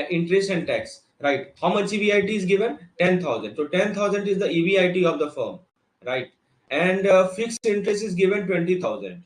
interest and tax, right? How much EBIT is given? 10,000. So 10,000 is the EBIT of the firm, right? And fixed interest is given 20,000.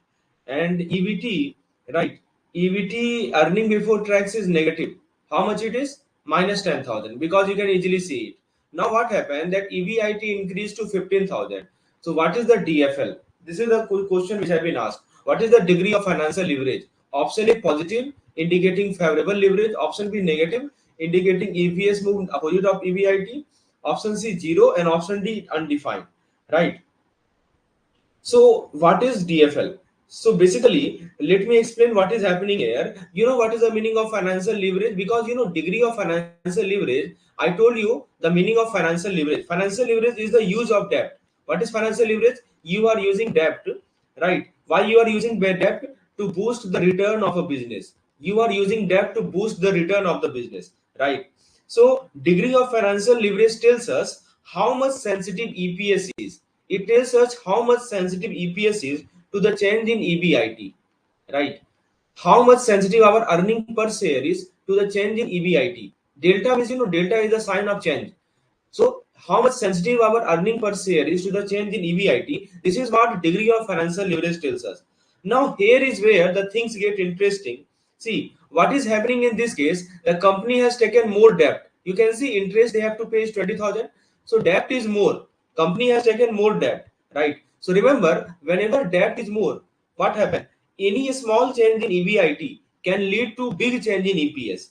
And EBT, right? EBT, earning before tax, is negative. How much it is? Minus 10,000, because you can easily see it. Now what happened, that EBIT increased to 15,000. So what is the DFL? This is the question which have been asked. What is the degree of financial leverage? Option A positive, indicating favorable leverage. Option B negative, indicating EPS moved opposite of EBIT. Option C 0, and option D undefined, right? So what is DFL? So basically, let me explain what is happening here. You know what is the meaning of financial leverage? Because you know degree of financial leverage. I told you the meaning of financial leverage. Financial leverage is the use of debt. What is financial leverage? You are using debt, right? Why you are using debt? To boost the return of a business. You are using debt to boost the return of the business, right? So degree of financial leverage tells us how much sensitive EPS is. It tells us how much sensitive EPS is to the change in EBIT, right? How much sensitive our earning per share is to the change in EBIT. Delta means, you know, delta is the sign of change. So how much sensitive our earning per share is to the change in EBIT. This is what degree of financial leverage tells us. Now here is where the things get interesting. See what is happening in this case. The company has taken more debt. You can see interest they have to pay is 20,000. So debt is more. Company has taken more debt, right? So remember, whenever debt is more, what happens? Any small change in EBIT can lead to big change in EPS,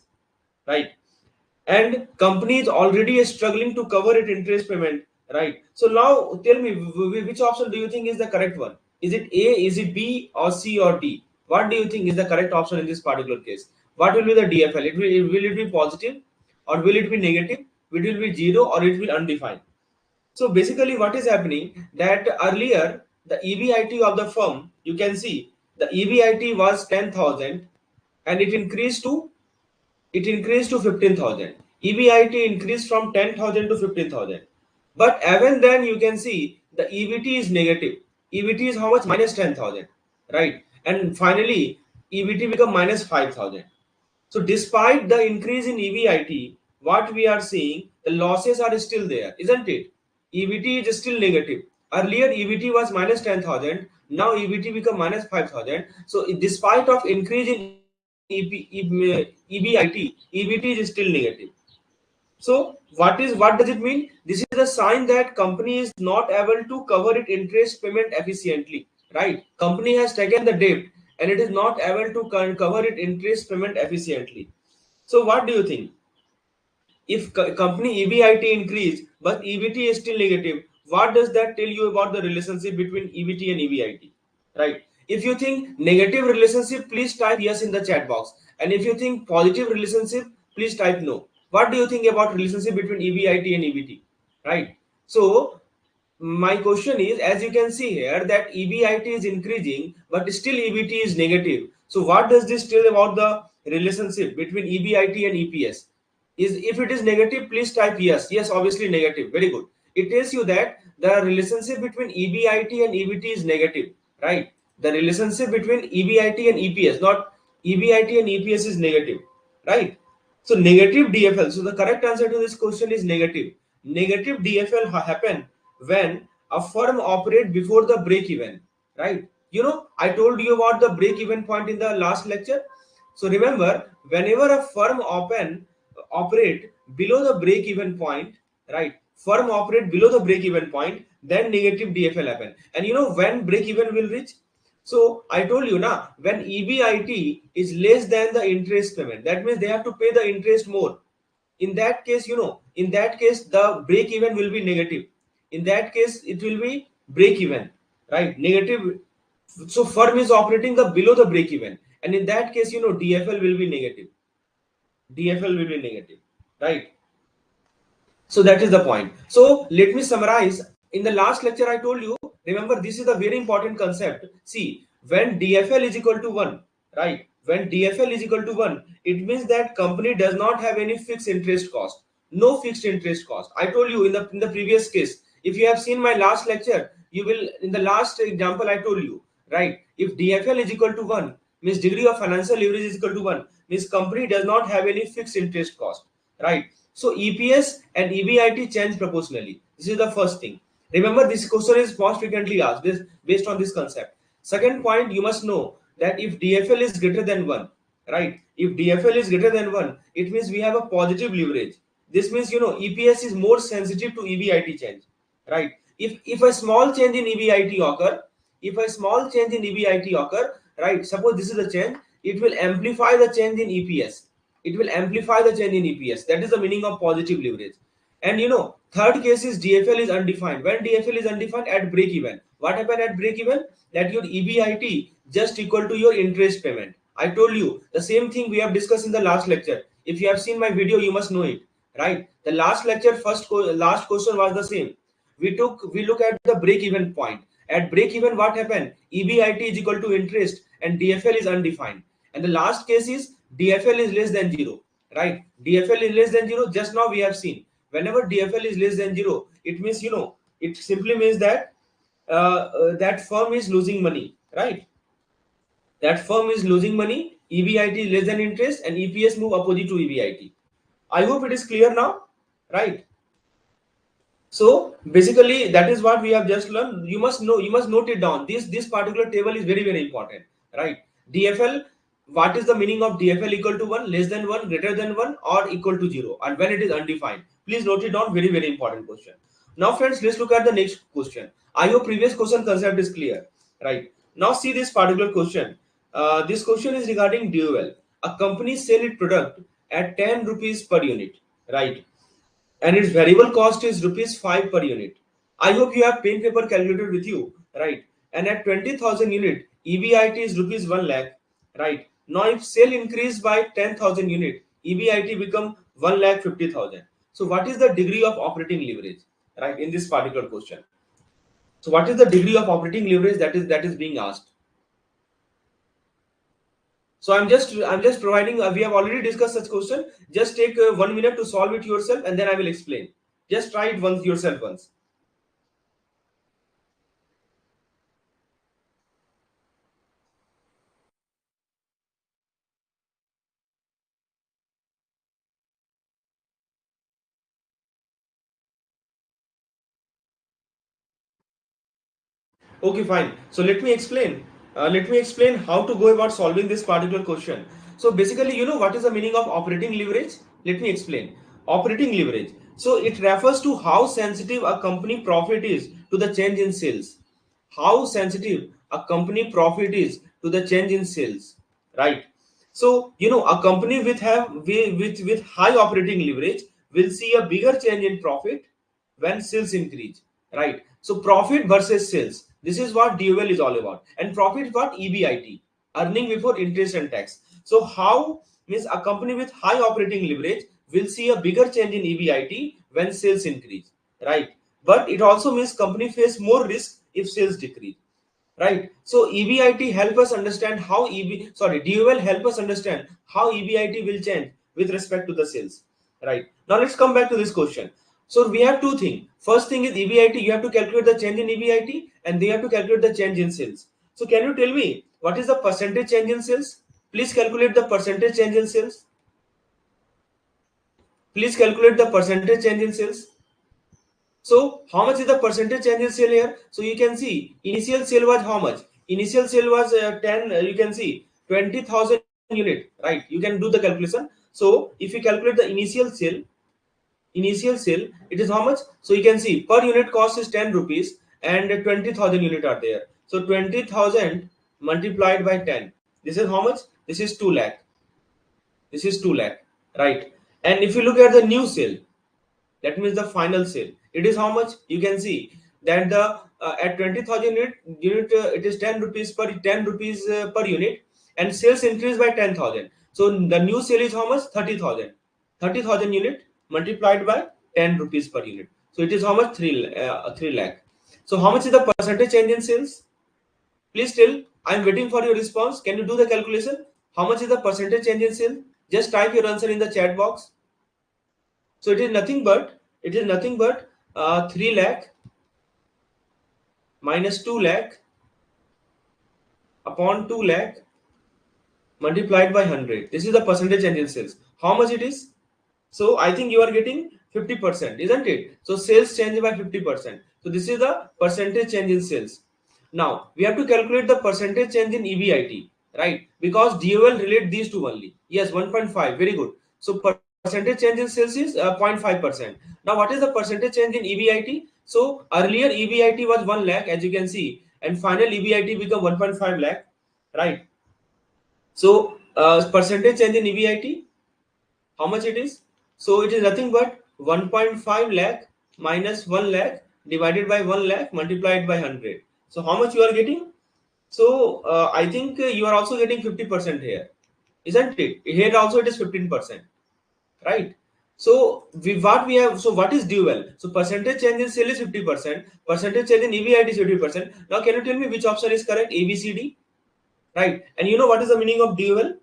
right? And company is already struggling to cover its interest payment, right? So now tell me, which option do you think is the correct one? Is it A, is it B, or C, or D? What do you think is the correct option in this particular case? What will be the DFL? Will it be positive, or will it be negative? Will it be 0, or it will undefined? So basically what is happening, that earlier the EBIT of the firm, you can see the EBIT was 10,000, and it increased to 15,000. EBIT increased from 10,000 to 15,000. But even then you can see the EBT is negative. EBT is how much? Minus 10,000, right? And finally EBT become minus 5,000. So despite the increase in EBIT, what we are seeing, the losses are still there, isn't it? EBT is still negative. Earlier EBT was minus 10,000. Now EBT become minus 5,000. So despite of increase in EBIT, EBT is still negative. So what does it mean? This is a sign that company is not able to cover its interest payment efficiently, right? Company has taken the debt and it is not able to cover its interest payment efficiently. So what do you think? If company EBIT increased but EBT is still negative, what does that tell you about the relationship between EBT and EBIT, right? If you think negative relationship, please type yes in the chat box, and if you think positive relationship, please type no. What do you think about relationship between EBIT and EBT, right? So my question is, as you can see here, that EBIT is increasing but still EBT is negative. So what does this tell about the relationship between EBIT and EPS? Is if it is negative, please type yes. Yes, obviously negative. Very good. It tells you that the relationship between EBIT and EBT is negative, right? The relationship between EBIT and EPS, not EBIT and EPS, is negative, right? So negative DFL. So the correct answer to this question is negative. Negative DFL happen when a firm operate before the break even, right? You know, I told you about the break even point in the last lecture. So remember, whenever a firm operate below the break even point, right? Firm operate below the break even point, then negative DFL happen. And you know when break even will reach? So I told you now, when EBIT is less than the interest payment, that means they have to pay the interest more. In that case, you know, in that case the break even will be negative. In that case it will be break even, right? Negative. So firm is operating the below the break even, and in that case, you know, DFL will be negative. DFL will be negative, right? So that is the point. So let me summarize. In the last lecture I told you, remember, this is a very important concept. See, when DFL is equal to 1, right? When DFL is equal to 1, it means that company does not have any fixed interest cost. No fixed interest cost. I told you in the previous case. If you have seen my last lecture, you will, in the last example I told you, right? If DFL is equal to 1, means degree of financial leverage is equal to 1, means company does not have any fixed interest cost, right? So EPS and EBIT change proportionally. This is the first thing. Remember, this question is most frequently asked this based on this concept. Second point, you must know that if DFL is greater than 1, right? If DFL is greater than 1, it means we have a positive leverage. This means, EPS is more sensitive to EBIT change, right? If a small change in EBIT occur, if a small change in EBIT occur, right? Suppose this is the change, it will amplify the change in EPS. It will amplify the change in EPS. That is the meaning of positive leverage. And third case is DFL is undefined. When DFL is undefined at break even, what happened at break even? That your EBIT just equal to your interest payment. I told you the same thing we have discussed in the last lecture. If you have seen my video, you must know it, right? The last lecture, last question was the same. We look at the break even point. At break even, what happened? EBIT is equal to interest and DFL is undefined. And the last case is DFL is less than 0, right? DFL is less than 0. Just now we have seen whenever DFL is less than 0, it means, it simply means that that firm is losing money, right? That firm is losing money, EBIT is less than interest, and EPS move opposite to EBIT. I hope it is clear now, right? So basically, that is what we have just learned. You must know, you must note it down. This particular table is very, very important, right? DFL. What is the meaning of DFL equal to 1, less than 1, greater than 1, or equal to 0, and when it is undefined? Please note it down. Very, very important question. Now, friends, let's look at the next question. I hope previous question concept is clear, right? Now, see this particular question. This question is regarding dual. A company sell its product at 10 rupees per unit, right? And its variable cost is rupees 5 per unit. I hope you have pen paper calculator with you, right? And at 20,000 unit, EBIT is rupees 1 lakh, right? Now, if sale increase by 10,000 unit, EBIT become 1 lakh 50,000. So, what is the degree of operating leverage, right? In this particular question. So, what is the degree of operating leverage that is being asked? So I'm just providing. We have already discussed such question. Just take 1 minute to solve it yourself, and then I will explain. Just try it once yourself once. Okay, fine. So let me explain. Let me explain how to go about solving this particular question. So basically, what is the meaning of operating leverage? Let me explain. Operating leverage. So it refers to how sensitive a company profit is to the change in sales. How sensitive a company profit is to the change in sales, right? So a company with high operating leverage will see a bigger change in profit when sales increase, right? So profit versus sales. This is what DOL is all about. And profit is what? EBIT, earning before interest and tax. So how means a company with high operating leverage will see a bigger change in EBIT when sales increase, right? But it also means company face more risk if sales decrease, right? So EBIT help us understand how DOL help us understand how EBIT will change with respect to the sales, right? Now let's come back to this question. So we have two things. First thing is EBIT. You have to calculate the change in EBIT, and they have to calculate the change in sales. So can you tell me what is the percentage change in sales? Please calculate the percentage change in sales. Please calculate the percentage change in sales. So how much is the percentage change in sale here? So you can see initial sale was how much? Initial sale was 10. You can see 20,000 unit, right? You can do the calculation. So if you calculate the initial sale, it is how much? So you can see per unit cost is 10 rupees and 20,000 unit are there. So 20,000 multiplied by 10. This is how much? This is 2 lakh. This is 2 lakh, right? And if you look at the new sale, that means the final sale, it is how much? You can see that the at 20,000 unit it is 10 rupees per unit, and sales increase by 10,000. So the new sale is how much? 30,000 unit multiplied by 10 rupees per unit. So it is how much? 3 lakh. So how much is the percentage change in sales? Please tell. I'm waiting for your response. Can you do the calculation? How much is the percentage change in sales? Just type your answer in the chat box. So it is nothing but 3 lakh minus 2 lakh upon 2 lakh multiplied by 100. This is the percentage change in sales. How much it is? So I think you are getting 50%, isn't it? So sales change by 50%. So this is the percentage change in sales. Now we have to calculate the percentage change in EBIT, right? Because DOL relate these two only. Yes, 1.5. Very good. So percentage change in sales is 0.5%. Now what is the percentage change in EBIT? So earlier EBIT was 1 lakh, as you can see, and final EBIT become 1.5 lakh, right? So percentage change in EBIT, how much it is? So it is nothing but 1.5 lakh minus 1 lakh divided by 1 lakh multiplied by 100. So how much you are getting? So I think you are also getting 50% here, isn't it? Here also it is 15%, right? So what we have, so what is dual? So percentage change in sale is 50%, percentage change in EBIT is 50%. Now can you tell me which option is correct? A, B, C, D, right? And you know what is the meaning of dual,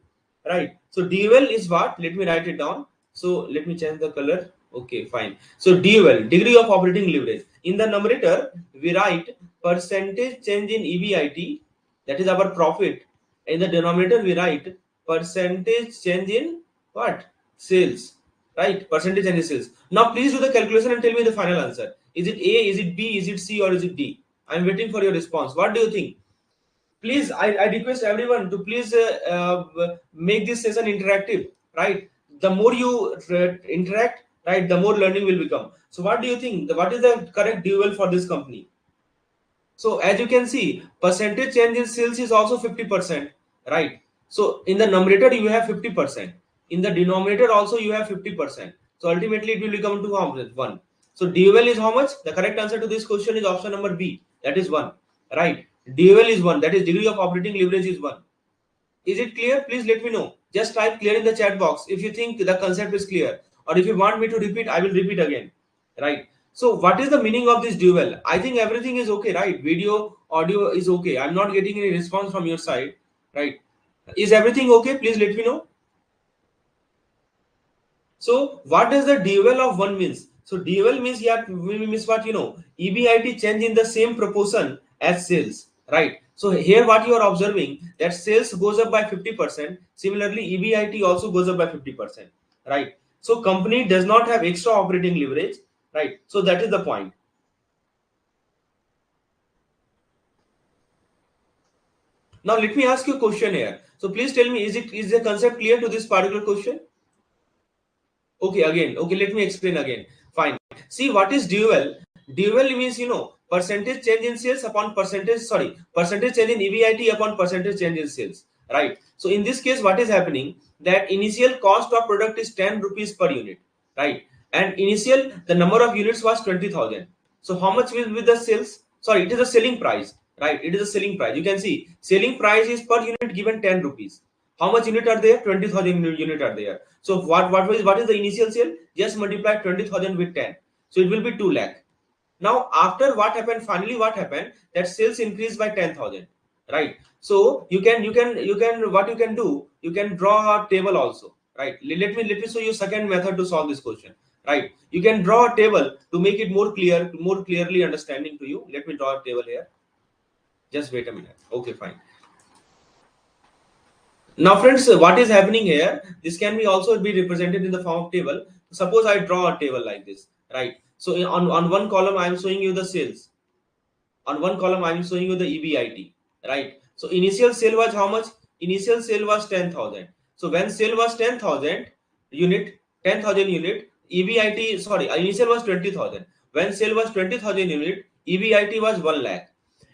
right? So dual is what? Let me write it down. So let me change the color. Okay, fine. So dual, degree of operating leverage. In the numerator we write percentage change in EBIT, that is our profit. In the denominator we write percentage change in what? Sales, right? Percentage change in sales. Now please do the calculation and tell me the final answer. Is it A, is it B, is it C, or is it D? I'm waiting for your response. What do you think? Please, I request everyone to please make this session interactive, right? The more you interact, right, the more learning will become. So what do you think? What is the correct dual for this company? So as you can see, percentage change in sales is also 50%, right? So in the numerator you have 50%. In the denominator also you have 50%. So ultimately it will become to how much? 1. So dual is how much? The correct answer to this question is option number B. That is 1, right? Dual is 1. That is degree of operating leverage is 1. Is it clear? Please let me know. Just type clear in the chat box if you think the concept is clear, or if you want me to repeat, I will repeat again, right? So what is the meaning of this dual? I think everything is okay, right? Video, audio is okay. I'm not getting any response from your side, right? Is everything okay? Please let me know. So what does the dual of 1 means? So dual means, yeah, means what, you know, EBIT change in the same proportion as sales, right? So here what you are observing, that sales goes up by 50%. Similarly, EBIT also goes up by 50%, right? So company does not have extra operating leverage, right? So that is the point. Now let me ask you a question here. So please tell me, is the concept clear to this particular question? Okay, again. Okay, let me explain again. Fine. See, what is dual? Dual means, you know, percentage change in sales upon percentage change in EBIT upon percentage change in sales, right? So in this case, what is happening? That initial cost of product is 10 rupees per unit, right? And initial, the number of units was 20,000. So how much will be the sales? Sorry, it is the selling price, right? It is the selling price. You can see selling price is per unit given 10 rupees. How much unit are there? 20,000 unit are there. So what is the initial sale? Just multiply 20,000 with 10. So it will be 2 lakh. Now after what happened? Finally, what happened? That sales increased by 10,000, right? So what you can do? You can draw a table also, right? Let me show you second method to solve this question, right? You can draw a table to make it more clear, more clearly understanding to you. Let me draw a table here. Just wait a minute. Okay, fine. Now friends, what is happening here, this can be also be represented in the form of table. Suppose I draw a table like this, right? So on one column I am showing you the sales, on one column I am showing you the EBIT, right? So initial sale was how much? Initial sale was 10,000. So when sale was 10,000 unit, 10,000 unit, EBIT, sorry, initial was 20,000. When sale was 20,000 unit, EBIT was 1 lakh.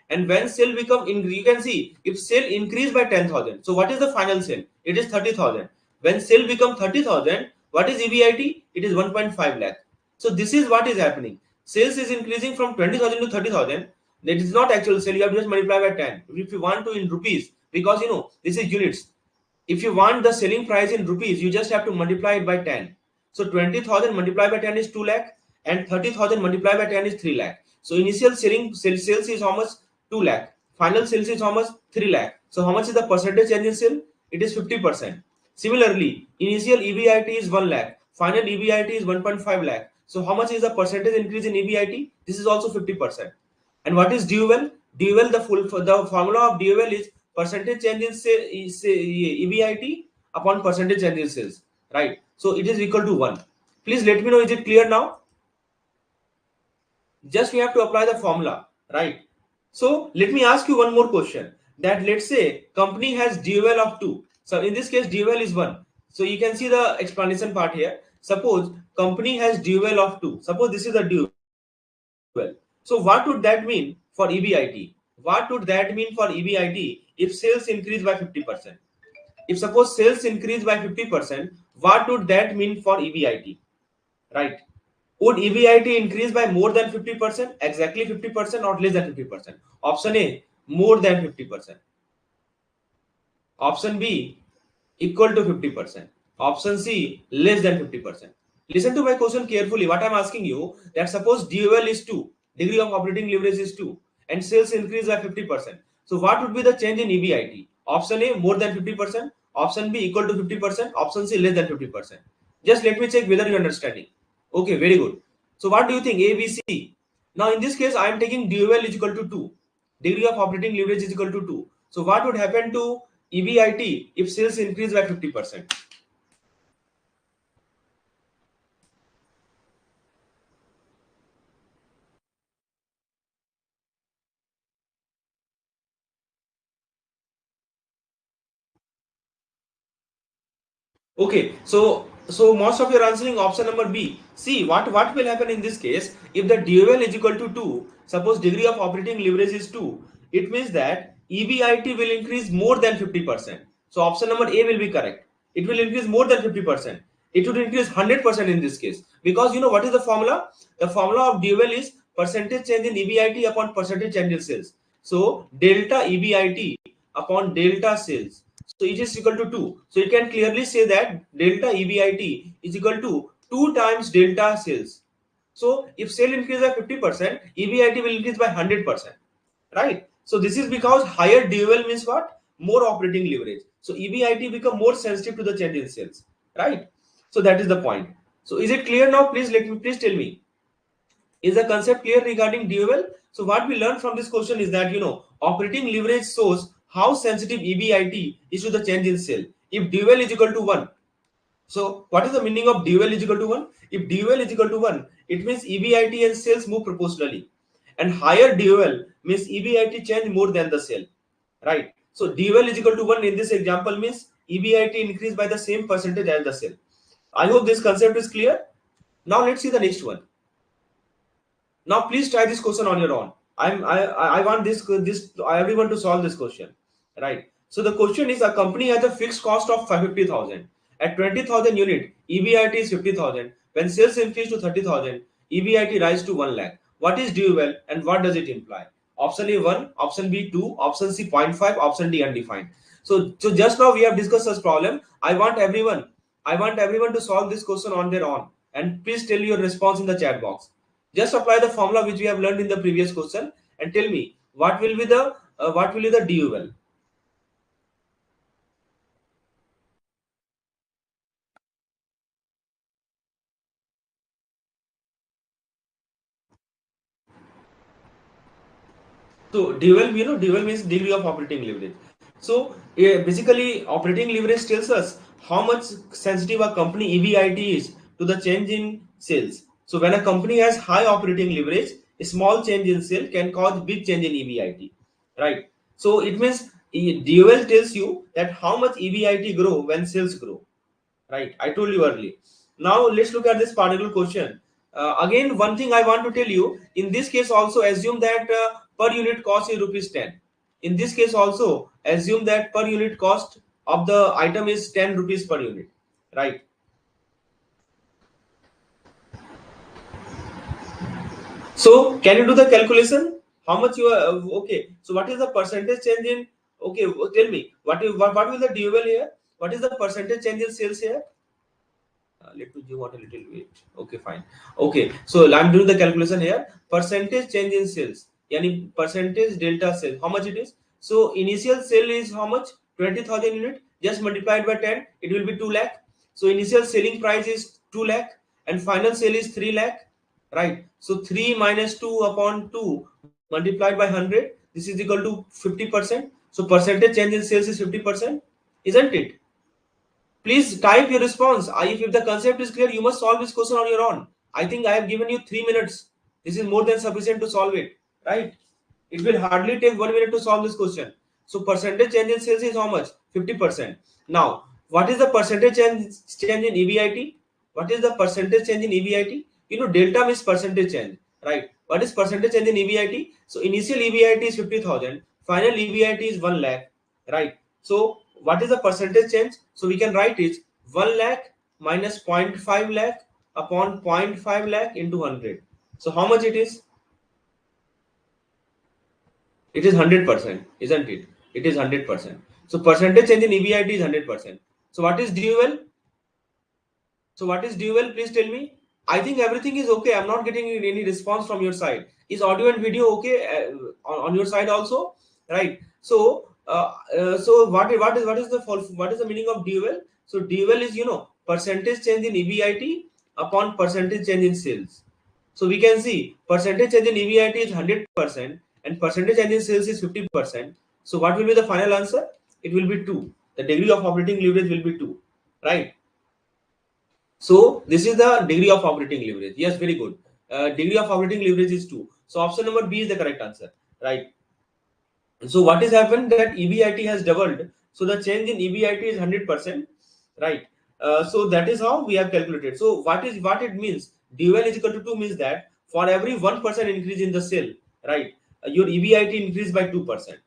And when sale become you can see if sale increase by 10,000, so what is the final sale? It is 30,000. When sale become 30,000, what is EBIT? It is 1.5 lakh. So this is what is happening. Sales is increasing from 20,000 to 30,000. That is not actual sale. You have to just multiply by 10. If you want to in rupees, because you know this is units. If you want the selling price in rupees, you just have to multiply it by 10. So 20,000 multiplied by 10 is 2 lakh, and 30,000 multiplied by 10 is 3 lakh. So initial sales is how much? 2 lakh. Final sales is how much? 3 lakh. So how much is the percentage change in sale? It is 50%. Similarly, initial EBIT is 1 lakh. Final EBIT is 1.5 lakh. So how much is the percentage increase in EBIT? This is also 50%. And what is dual? Dual, the formula of dual is percentage change in EBIT upon percentage change in sales, right? So it is equal to 1. Please let me know, is it clear now? Just we have to apply the formula, right? So let me ask you one more question, that let's say company has dual of 2. So in this case dual is 1. So you can see the explanation part here. Suppose company has dual of 2. Suppose this is a dual. So what would that mean for EBIT? What would that mean for EBIT if sales increase by 50%? If suppose sales increase by 50%, what would that mean for EBIT? Right? Would EBIT increase by more than 50%, exactly 50%, or less than 50%? Option A, more than 50%. Option B, equal to 50%. Option C, less than 50%. Listen to my question carefully. What I'm asking you, that suppose DOL is 2, degree of operating leverage is 2, and sales increase by 50%. So what would be the change in EBIT? Option A, more than 50%. Option B, equal to 50%. Option C, less than 50%. Just let me check whether you're understanding. Okay, very good. So what do you think? A, B, C. Now in this case, I am taking DOL is equal to 2. Degree of operating leverage is equal to 2. So what would happen to EBIT if sales increase by 50%? Okay, so most of you are answering option number B. See what will happen in this case if the DOL is equal to 2. Suppose degree of operating leverage is 2. It means that EBIT will increase more than 50%. So option number A will be correct. It will increase more than 50%. It would increase 100% in this case, because you know what is the formula? The formula of DOL is percentage change in EBIT upon percentage change in sales. So delta EBIT upon delta sales. So it is equal to 2. So you can clearly say that delta EBIT is equal to 2 times delta sales. So if sale increase by 50%, EBIT will increase by 100%. Right? So this is because higher dual means what? More operating leverage. So EBIT become more sensitive to the change in sales. Right? So that is the point. So is it clear now? Please tell me. Is the concept clear regarding dual? So what we learned from this question is that, you know, operating leverage shows how sensitive EBIT is to the change in sale. If dual is equal to 1, so what is the meaning of dual is equal to 1? If dual is equal to 1, it means EBIT and sales move proportionally. And higher dual means EBIT change more than the sale. Right? So dual is equal to 1 in this example means EBIT increase by the same percentage as the sale. I hope this concept is clear. Now let's see the next one. Now please try this question on your own. I want this everyone to solve this question, right? So the question is, a company has a fixed cost of 50,000 at 20,000 unit. EBIT is 50,000. When sales increase to 30,000, EBIT rise to 1 lakh. What is dual and what does it imply? Option A 1, option B 2, option C 0.5, option D undefined. So just now we have discussed this problem. I want everyone to solve this question on their own, and please tell your response in the chat box. Just apply the formula which we have learned in the previous question and tell me what will be the dual. So dual means degree of operating leverage. So basically operating leverage tells us how much sensitive a company EBIT is to the change in sales. So when a company has high operating leverage, a small change in sale can cause big change in EBIT, right? So it means dual tells you that how much EBIT grow when sales grow, right? I told you earlier. Now let's look at this particular question. Again, one thing I want to tell you, in this case also assume that per unit cost is rupees 10. In this case also assume that per unit cost of the item is 10 rupees per unit, right? So can you do the calculation? How much you are okay? So what is the percentage change in? Okay, tell me what will the dual here? What is the percentage change in sales here? Let me give out a little bit. Okay, fine. Okay, so I'm doing the calculation here. Percentage change in sales. Yani percentage delta sale. How much it is? So initial sale is how much? 20,000 unit. Just multiplied by 10, it will be 2 lakh. So initial selling price is 2 lakh and final sale is 3 lakh. Right. So 3 minus 2 upon 2 multiplied by 100. This is equal to 50%. So percentage change in sales is 50%, isn't it? Please type your response. If the concept is clear, you must solve this question on your own. I think I have given you 3 minutes. This is more than sufficient to solve it, right? It will hardly take 1 minute to solve this question. So percentage change in sales is how much? 50%. Now, what is the percentage change in EBIT? What is the percentage change in EBIT? You know, delta means percentage change, right? What is percentage change in EBIT? So initial EBIT is 50,000, final EBIT is 1 lakh, right? So what is the percentage change? So we can write it 1 lakh minus 0.5 lakh upon 0.5 lakh into 100. So how much it is? It is 100%, isn't it? It is 100%. So percentage change in EBIT is 100%. So what is dual? So what is dual? Please tell me. I think everything is okay. I'm not getting any response from your side. Is audio and video okay on your side also? Right. So so what is the meaning of dual? So dual is, you know, percentage change in EBIT upon percentage change in sales. So we can see percentage change in EBIT is 100% and percentage change in sales is 50%. So what will be the final answer? It will be 2. The degree of operating leverage will be 2, right? So this is the degree of operating leverage. Yes, very good. Degree of operating leverage is 2. So option number B is the correct answer, right? So what has happened that EBIT has doubled. So the change in EBIT is 100%, right? So that is how we have calculated. So what it means? Dual is equal to 2 means that for every 1% increase in the sale, right, your EBIT increased by 2%,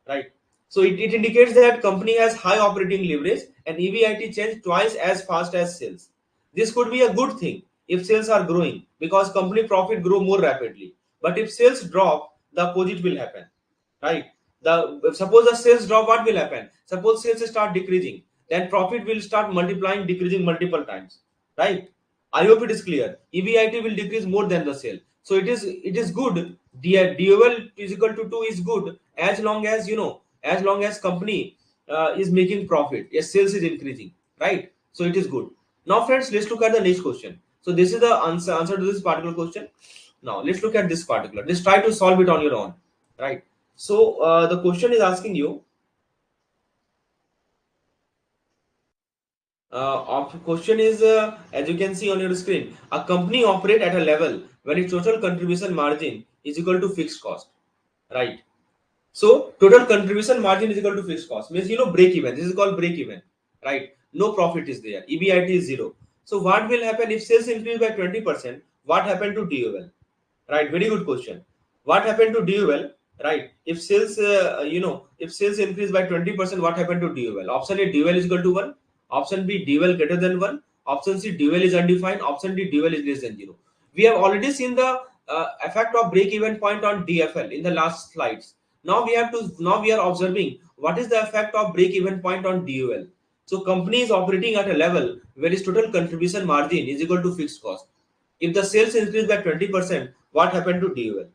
right? So it indicates that company has high operating leverage and EBIT change twice as fast as sales. This could be a good thing if sales are growing because company profit grow more rapidly. But if sales drop, the opposite will happen, right? Suppose the sales drop, what will happen? Suppose sales start decreasing, then profit will start multiplying, decreasing multiple times, right? I hope it is clear. EBIT will decrease more than the sale. So it is good. Dual is equal to 2 is good as long as, you know, as long as company is making profit. Yes, sales is increasing, right? So it is good. Now friends, let's look at the next question. So this is the answer to this particular question. Now let's look at this particular. Just try to solve it on your own, right? So the question is asking you. Question is, as you can see on your screen, a company operate at a level when its total contribution margin is equal to fixed cost, right? So total contribution margin is equal to fixed cost means, you know, break even. This is called break even, right? No profit is there. EBIT is 0. So what will happen if sales increase by 20%? What happened to DOL? Right, very good question. What happened to DOL? Right, if sales, if sales increase by 20%, what happened to DOL? Option A, DOL is equal to 1. Option B, DOL greater than 1. Option C, DOL is undefined. Option D, DOL is less than 0. We have already seen the effect of break-even point on DFL in the last slides. Now we are observing what is the effect of break-even point on DOL. So company is operating at a level where its total contribution margin is equal to fixed cost. If the sales increase by 20%, what happened to DOL?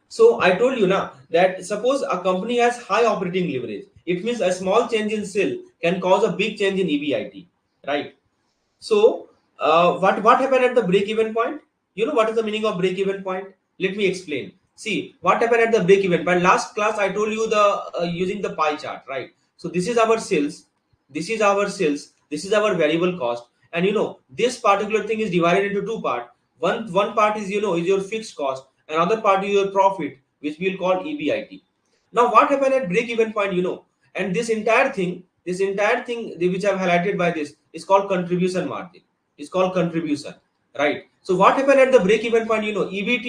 So I told you now that suppose a company has high operating leverage, it means a small change in sale can cause a big change in EBIT, right? So what happened at the break-even point? You know what is the meaning of break-even point? Let me explain. See what happened at the break-even point. Last class I told you the using the pie chart, right? So this is our sales, this is our sales, this is our variable cost, and you know this particular thing is divided into two parts. One part is, you know, is your fixed cost, another part is your profit, which we will call EBIT. Now what happened at break-even point? You know, and this entire thing which I've highlighted by this is called contribution margin. It's called contribution, right? So what happened at the break-even point? You know, EBIT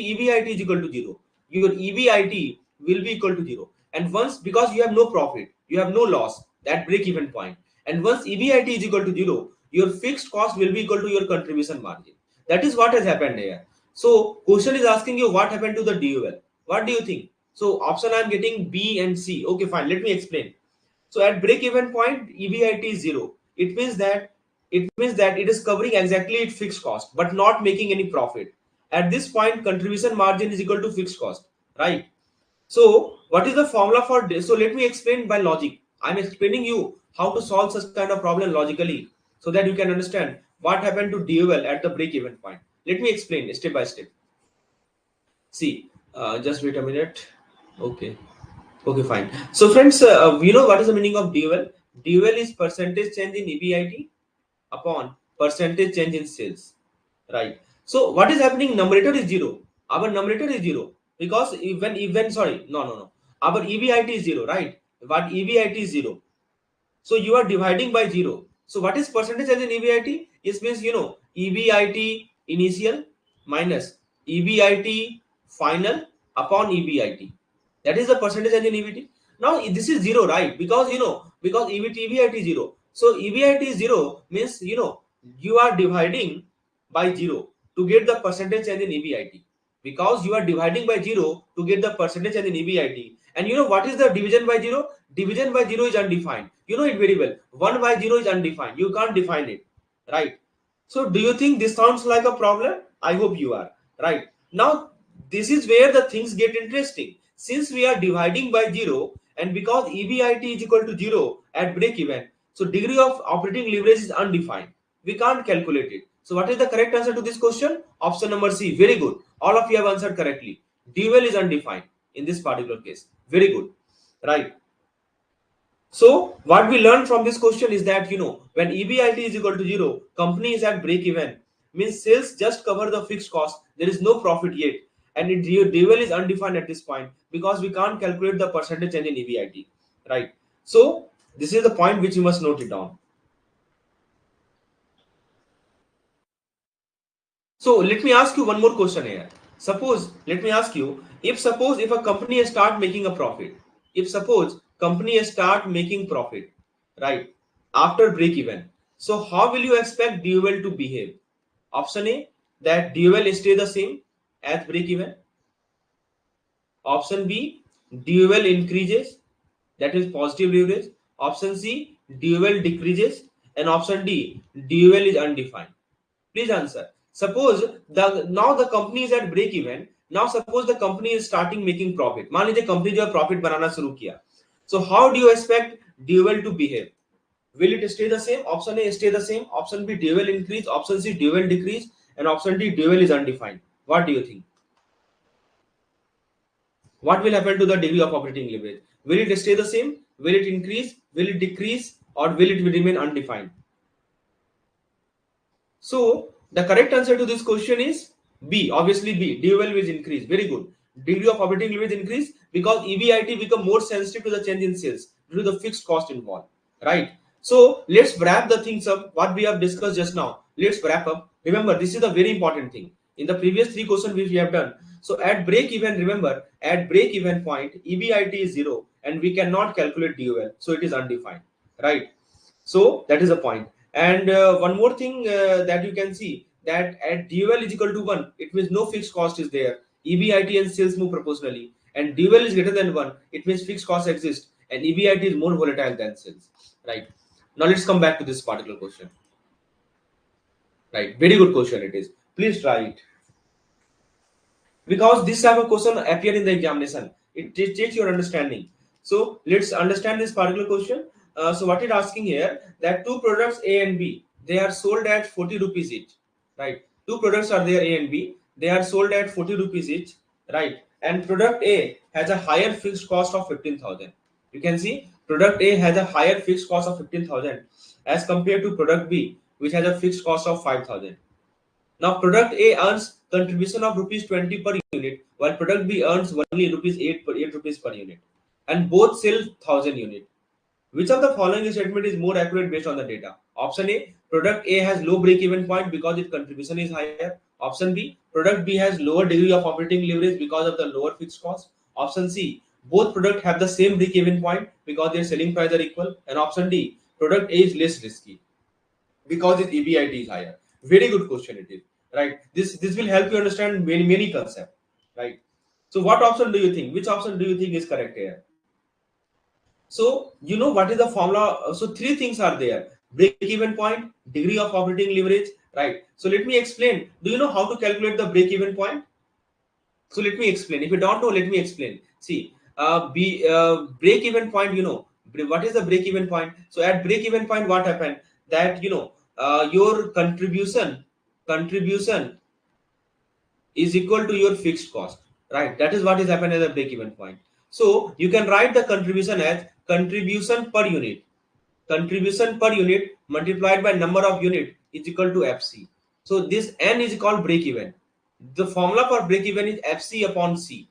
is equal to 0. Your EBIT will be equal to 0. And once, because you have no profit, you have no loss, that break-even point. And once EBIT is equal to 0, your fixed cost will be equal to your contribution margin. That is what has happened here. So question is asking you what happened to the DOL. What do you think? So option I'm getting B and C. Okay, fine. Let me explain. So at break-even point, EBIT is 0. It means that it is covering exactly its fixed cost, but not making any profit. At this point, contribution margin is equal to fixed cost, right? So what is the formula for this? So let me explain by logic. I'm explaining you how to solve such kind of problem logically so that you can understand what happened to DOL at the break-even point. Let me explain step by step. See, just wait a minute. Okay. Okay, fine. So friends, you know what is the meaning of dual? Dual is percentage change in EBIT upon percentage change in sales, right? So what is happening? Numerator is zero. Our numerator is zero because even sorry, no. Our EBIT is zero, right? But EBIT is zero. So you are dividing by zero. So what is percentage change in EBIT? It means EBIT initial minus EBIT final upon EBIT. That is the percentage change in EBIT. Now this is zero, right? Because because EBIT is zero. So EBIT is zero means you are dividing by zero to get the percentage change in EBIT, because you are dividing by zero to get the percentage change in EBIT. And you know what is the division by zero? Division by zero is undefined. You know it very well. 1 by 0 is undefined. You can't define it, right? So do you think this sounds like a problem? I hope you are, right? Now this is where the things get interesting. Since we are dividing by 0, and because EBIT is equal to 0 at break even, so degree of operating leverage is undefined. We can't calculate it. So what is the correct answer to this question? Option number C. Very good. All of you have answered correctly. Dual is undefined in this particular case. Very good, right? So what we learned from this question is that when EBIT is equal to 0, company is at break even, means sales just cover the fixed cost. There is no profit yet, and dual is undefined at this point because we can't calculate the percentage change in EBIT, right? So this is the point which you must note it down. So let me ask you one more question here. Suppose, let me ask you, if a company start making a profit, if suppose company start making profit, right, after break even, so how will you expect dual to behave? Option A, that dual stay the same at break even. Option B, dual increases, that is positive leverage. Option C, dual decreases, and option D, dual is undefined. Please answer. Suppose now the company is at break even. Now suppose the company is starting making profit. मान लीजिए company जो है profit बनाना शुरू किया. So how do you expect dual to behave? Will it stay the same? Option A, stay the same. Option B, dual increase. Option C, dual decrease, and option D, dual is undefined. What do you think? What will happen to the degree of operating leverage? Will it stay the same? Will it increase? Will it decrease? Or will it remain undefined? So the correct answer to this question is B. Obviously B. Dual will increase. Very good. Degree of operating leverage increase because EBIT become more sensitive to the change in sales due to the fixed cost involved. Right. So let's wrap the things up. What we have discussed just now. Let's wrap up. Remember, this is a very important thing. In the previous three questions which we have done. So at break even, remember, at break even point, EBIT is 0 and we cannot calculate dual. So it is undefined. Right. So that is a point. And one more thing that you can see, that at dual is equal to 1, it means no fixed cost is there. EBIT and sales move proportionally. And dual is greater than 1, it means fixed cost exists. And EBIT is more volatile than sales. Right. Now let's come back to this particular question. Right. Very good question it is. Please try it. Because this type of question appear in the examination, it takes your understanding. So let's understand this particular question. So what it asking here, that two products A and B, they are sold at 40 rupees each, right? Two products are there, A and B, they are sold at 40 rupees each, right? And product A has a higher fixed cost of 15,000. You can see product A has a higher fixed cost of 15,000 as compared to product B, which has a fixed cost of 5,000. Now product A earns contribution of rupees 20 per unit, while product B earns only rupees 8 rupees per unit, and both sell 1,000 unit. Which of the following statement is more accurate based on the data? Option A, product A has low break-even point because its contribution is higher. Option B, product B has lower degree of operating leverage because of the lower fixed cost. Option C, both products have the same break-even point because their selling price are equal. And option D, product A is less risky because its EBIT is higher. Very good question it is, right? This will help you understand many concepts, right? So what option do you think? Which option do you think is correct here? So you know what is the formula? So three things are there: break-even point, degree of operating leverage, right? So let me explain. Do you know how to calculate the break-even point? So let me explain. If you don't know, let me explain. See, break-even point. What is the break-even point? So at break-even point, what happened? That your contribution is equal to your fixed cost, right? That is what is happening at the break-even point. So you can write the contribution as contribution per unit. Contribution per unit multiplied by number of unit is equal to FC. So this N is called break even. The formula for break even is FC upon C,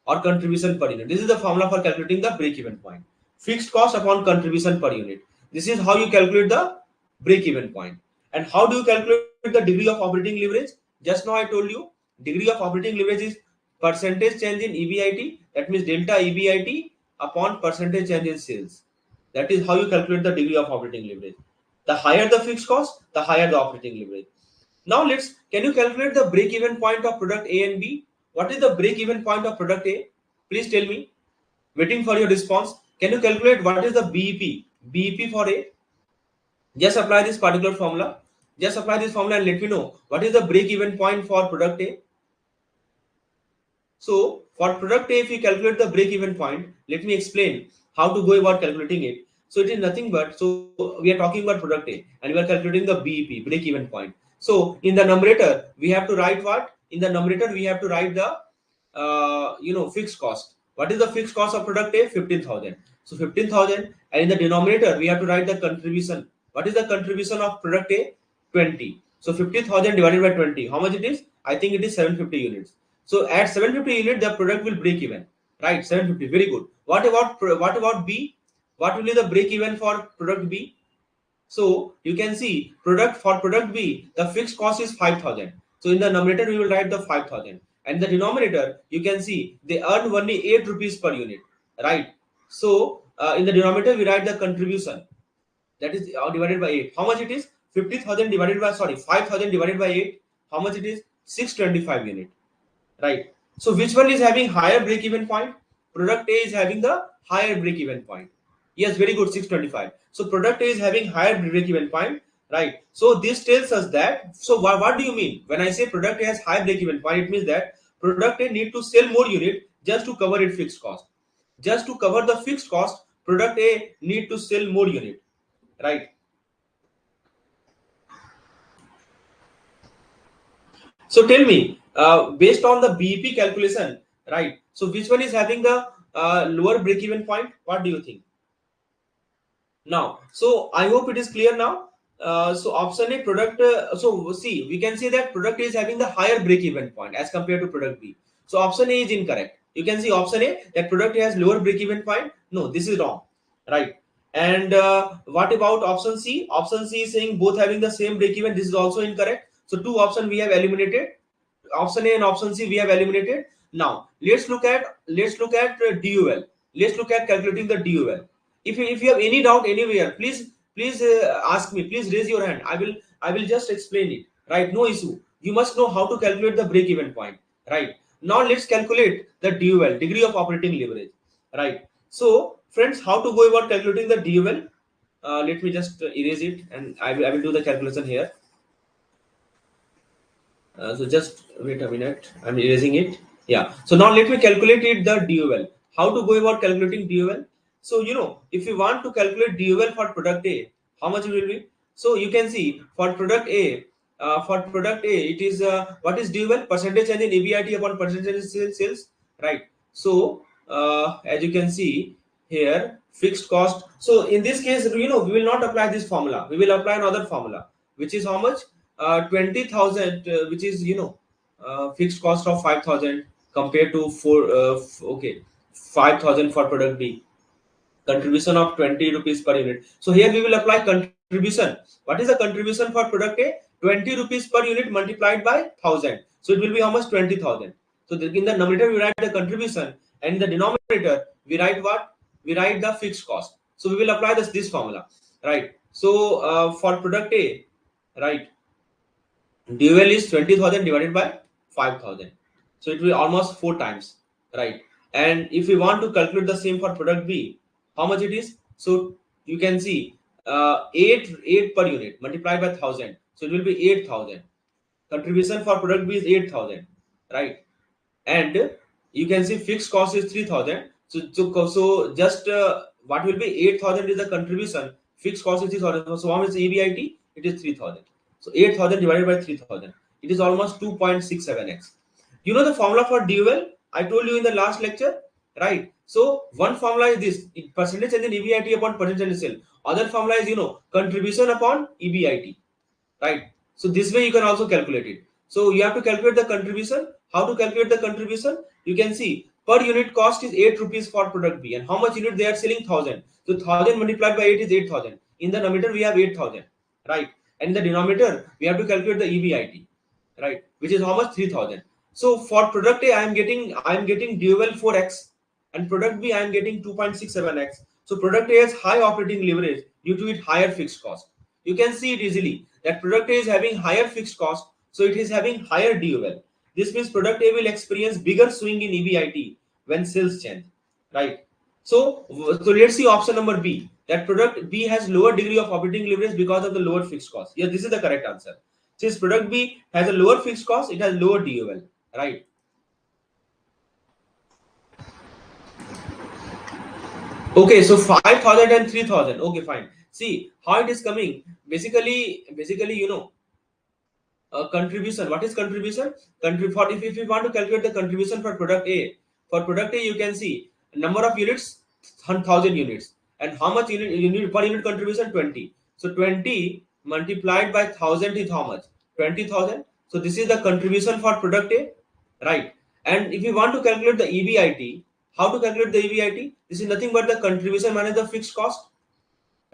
or contribution per unit. This is the formula for calculating the break even point. Fixed cost upon contribution per unit. This is how you calculate the break even point. And how do you calculate the degree of operating leverage? Just now I told you, degree of operating leverage is percentage change in EBIT, that means delta EBIT upon percentage change in sales. That is how you calculate the degree of operating leverage. The higher the fixed cost, the higher the operating leverage. Now can you calculate the break even point of product A and B? What is the break even point of product A? Please tell me. Waiting for your response. Can you calculate what is the BEP? BEP for A? Just apply this particular formula. Just apply this formula and let me know what is the break even point for product A. So for product A, if you calculate the break even point, let me explain how to go about calculating it. So it is nothing but, so we are talking about product A and we are calculating the BEP, break even point. So in the numerator, we have to write what? In the numerator, we have to write the fixed cost. What is the fixed cost of product A? 15,000. So 15,000, and in the denominator, we have to write the contribution. What is the contribution of product A? 20. So 50,000 divided by 20. How much it is? I think it is 750 units. So at 750 unit, the product will break even, right? 750, very good. What about B? What will be the break even for product B? So you can see for product B, the fixed cost is 5,000. So in the numerator, we will write the 5,000, and the denominator, you can see they earn only 8 rupees per unit, right? So in the denominator, we write the contribution, that is divided by 8. How much it is? 5,000 divided by 8. How much it is? 625 unit. Right. So which one is having higher break even point? Product A is having the higher break even point. Yes, very good, 625. So product A is having higher break even point, right? So this tells us that, so what do you mean? When I say product A has high break even point, it means that product A need to sell more unit just to cover its fixed cost. Just to cover the fixed cost, product A need to sell more unit, right? So tell me, based on the BEP calculation, right? So which one is having the lower break-even point? What do you think? Now, so I hope it is clear now. So option A, product. So see, we can say that product A is having the higher break-even point as compared to product B. So option A is incorrect. You can see option A, that product A has lower break-even point. No, this is wrong, right? And what about option C? Option C is saying both having the same break-even. This is also incorrect. So two options we have eliminated. Option A and option C we have eliminated. Now let's look at DUL. Let's look at calculating the DUL. If you have any doubt anywhere, please ask me. Please raise your hand. I will just explain it. Right? No issue. You must know how to calculate the break even point. Right? Now let's calculate the DUL, degree of operating leverage. Right? So friends, how to go about calculating the DUL? Let me just erase it, and I will do the calculation here. So just wait a minute, I'm erasing it. Yeah, so now let me calculate it, the DUL. How to go about calculating DUL? So if you want to calculate DUL for product A, how much it will be? So you can see for product A, it is what is DUL? Percentage change in EBIT upon percentage in sales, right? So as you can see here, fixed cost. So in this case, we will not apply this formula. We will apply another formula, which is how much? 20,000, which is fixed cost of 5,000 compared to 5,000 for product B. Contribution of 20 rupees per unit. So here we will apply contribution. What is the contribution for product A? 20 rupees per unit multiplied by 1,000. So it will be how much? 20,000. So in the numerator we write the contribution, and in the denominator we write what? We write the fixed cost. So we will apply this formula, right? So for product A, right, DUL is 20,000 divided by 5,000. So it will be almost 4 times, right? And if we want to calculate the same for product B, how much it is? So you can see 8 per unit multiplied by 1,000. So it will be 8,000. Contribution for product B is 8,000, right? And you can see fixed cost is 3,000. So just what will be 8,000 is the contribution. Fixed cost is 3,000. So how much is EBIT? It is 3,000. So 8,000 divided by 3,000. It is almost 2.67x. You know the formula for DUL? I told you in the last lecture, right? So one formula is this, percentage change in EBIT upon percentage change in sale. Other formula is, contribution upon EBIT, right? So this way you can also calculate it. So you have to calculate the contribution. How to calculate the contribution? You can see per unit cost is 8 rupees for product B, and how much unit they are selling? 1000. So 1000 multiplied by 8 is 8000. In the numerator we have 8000, right? And in the denominator we have to calculate the EBIT, right? Which is how much? 3000. So for product A I am getting dual 4x, and product B I am getting 2.67x. So product A has high operating leverage due to its higher fixed cost. You can see it easily that product A is having higher fixed cost, so it is having higher DOL. This means product A will experience bigger swing in EBIT when sales change, right? So let's see option number B, that product B has lower degree of operating leverage because of the lower fixed cost. Yes, this is the correct answer. Since product B has a lower fixed cost, it has lower DOL, right? Okay, so 5,000 and 3,000. Okay, fine. See how it is coming. Basically, contribution. What is contribution? If you want to calculate the contribution for product A, you can see number of units, 1,000 units, and how much unit per unit contribution? 20. So 20 multiplied by 1,000 is how much? 20,000. So this is the contribution for product A, right? And if you want to calculate the EBIT, how to calculate the EBIT? This is nothing but the contribution minus the fixed cost,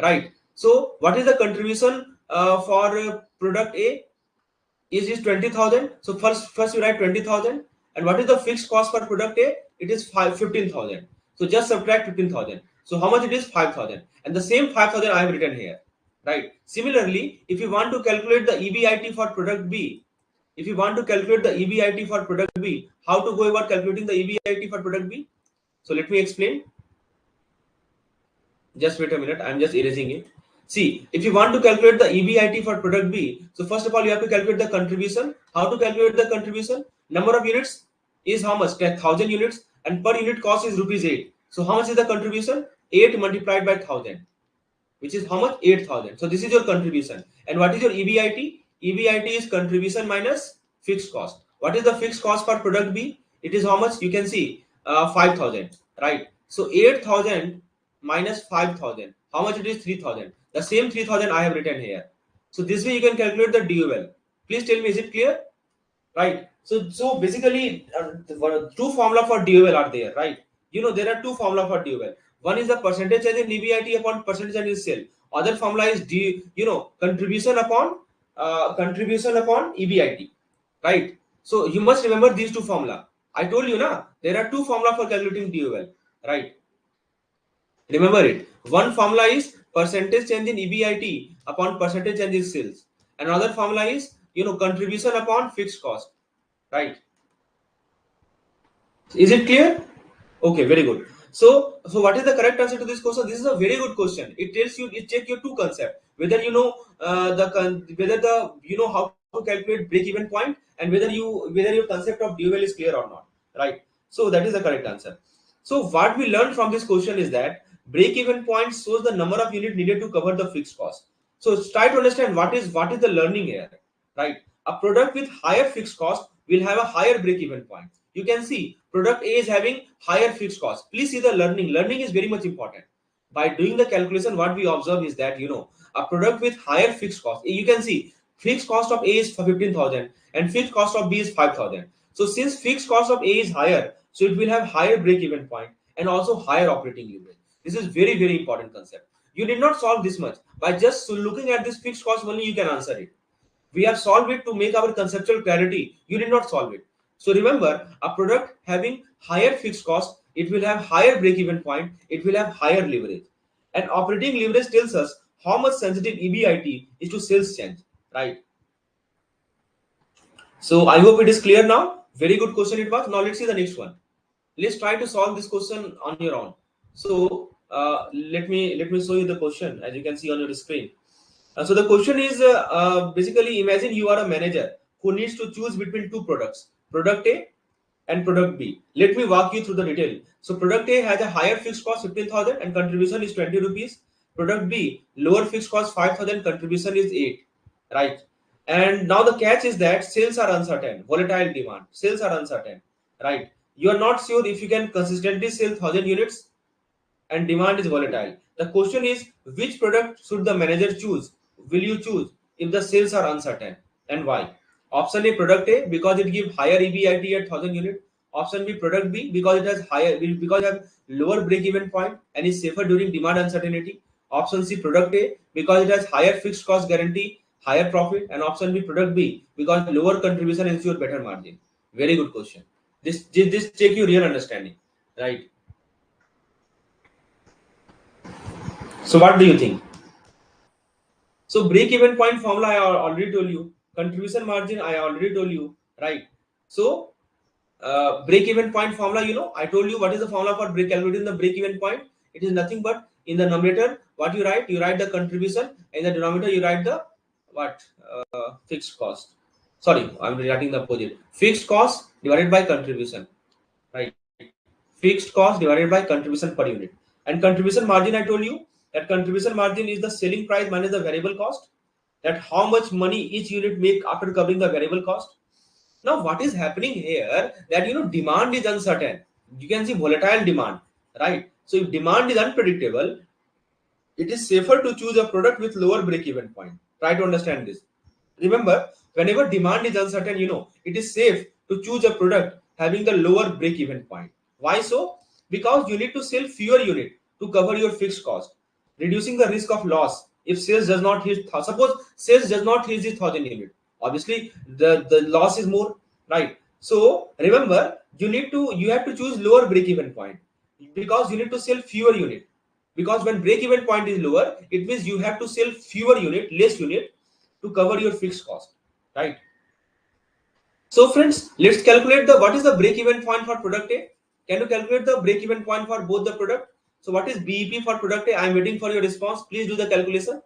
right? So what is the contribution for product A? Is 20,000. So first you write 20,000, and what is the fixed cost for product A? It is 15,000. So just subtract 15,000. So how much it is? 5,000. And the same 5,000 I have written here, right? Similarly, if you want to calculate the EBIT for product B, how to go about calculating the EBIT for product B? So let me explain. Just wait a minute, I'm just erasing it. See, if you want to calculate the EBIT for product B, so first of all you have to calculate the contribution. How to calculate the contribution? Number of units is how much? 1000 units, and per unit cost is rupees 8. So how much is the contribution? 8 multiplied by 1000, which is how much? 8,000. So this is your contribution. And what is your EBIT? EBIT is contribution minus fixed cost. What is the fixed cost for product B? It is how much? You can see 5,000, right? So 8,000 minus 5,000. How much it is? 3,000. The same 3,000 I have written here. So this way you can calculate the DOL. Please tell me, is it clear? Right. So basically, two formula for DOL are there, right? There are two formula for DOL. One is the percentage change in EBIT upon percentage change in sale. Other formula is contribution upon EBIT, right? So you must remember these two formula. I told you na, there are two formula for calculating DOL, right? Remember it. One formula is percentage change in EBIT upon percentage change in sales. Another formula is contribution upon fixed cost, right? Is it clear? Okay, very good. So what is the correct answer to this question? This is a very good question. It tells you, it checks your two concepts, whether how to calculate break even point, and whether your concept of DOL is clear or not, right? So that is the correct answer. So what we learned from this question is that break even point shows the number of units needed to cover the fixed cost. So try to understand what is the learning here, right? A product with higher fixed cost will have a higher break even point. You can see product A is having higher fixed cost. Please see the learning. Learning is very much important. By doing the calculation, what we observe is that a product with higher fixed cost. You can see fixed cost of A is 15,000 and fixed cost of B is 5,000. So since fixed cost of A is higher, so it will have higher break even point and also higher operating leverage. This is very, very important concept. You did not solve this much. By just looking at this fixed cost only, you can answer it. We have solved it to make our conceptual clarity. You did not solve it. So remember, a product having higher fixed cost, it will have higher break-even point, it will have higher leverage. And operating leverage tells us how much sensitive EBIT is to sales change, right? So I hope it is clear now. Very good question it was. Now let's see the next one. Let's try to solve this question on your own. So let me show you the question, as you can see on your screen. So the question is basically, imagine you are a manager who needs to choose between two products, product A and product B. Let me walk you through the detail. So product A has a higher fixed cost 15,000 and contribution is 20 rupees. Product B, lower fixed cost 5,000, contribution is 8, right? And now the catch is that sales are uncertain, volatile demand, sales are uncertain, right? You are not sure if you can consistently sell 1000 units and demand is volatile. The question is, which product should the manager choose? Will you choose if the sales are uncertain, and why? Option A, product A, because it gives higher EBIT at 1000 unit. Option B, product B, because it has lower break even point and is safer during demand uncertainty. Option C, product A, because it has higher fixed cost guarantee, higher profit. And option B, product B, because lower contribution ensure better margin. Very good question. This take you real understanding, right? So what do you think? So break-even point formula I already told you. Contribution margin I already told you, right? So break-even point formula, I told you what is the formula for calculating the break-even point. It is nothing but in the numerator, what you write? You write the contribution. In the denominator, you write the what? Fixed cost. Sorry, I'm writing the opposite. Fixed cost divided by contribution, right? Fixed cost divided by contribution per unit. And contribution margin, I told you that contribution margin is the selling price minus the variable cost, that how much money each unit make after covering the variable cost. Now what is happening here, that demand is uncertain. You can see volatile demand, right? So if demand is unpredictable, it is safer to choose a product with lower break even point. Try to understand this. Remember, whenever demand is uncertain, it is safe to choose a product having the lower break even point. Why so? Because you need to sell fewer unit to cover your fixed cost, reducing the risk of loss if sales does not hit. Suppose sales does not hit this 1000 unit, obviously the loss is more, right? So remember, you have to choose lower break even point, because you need to sell fewer unit. Because when break even point is lower, it means you have to sell fewer unit, less unit, to cover your fixed cost, right? So friends, let's calculate the what is the break even point for product A. Can you calculate the break even point for both the product? So what is BEP for product A? I am waiting for your response. Please do the calculation.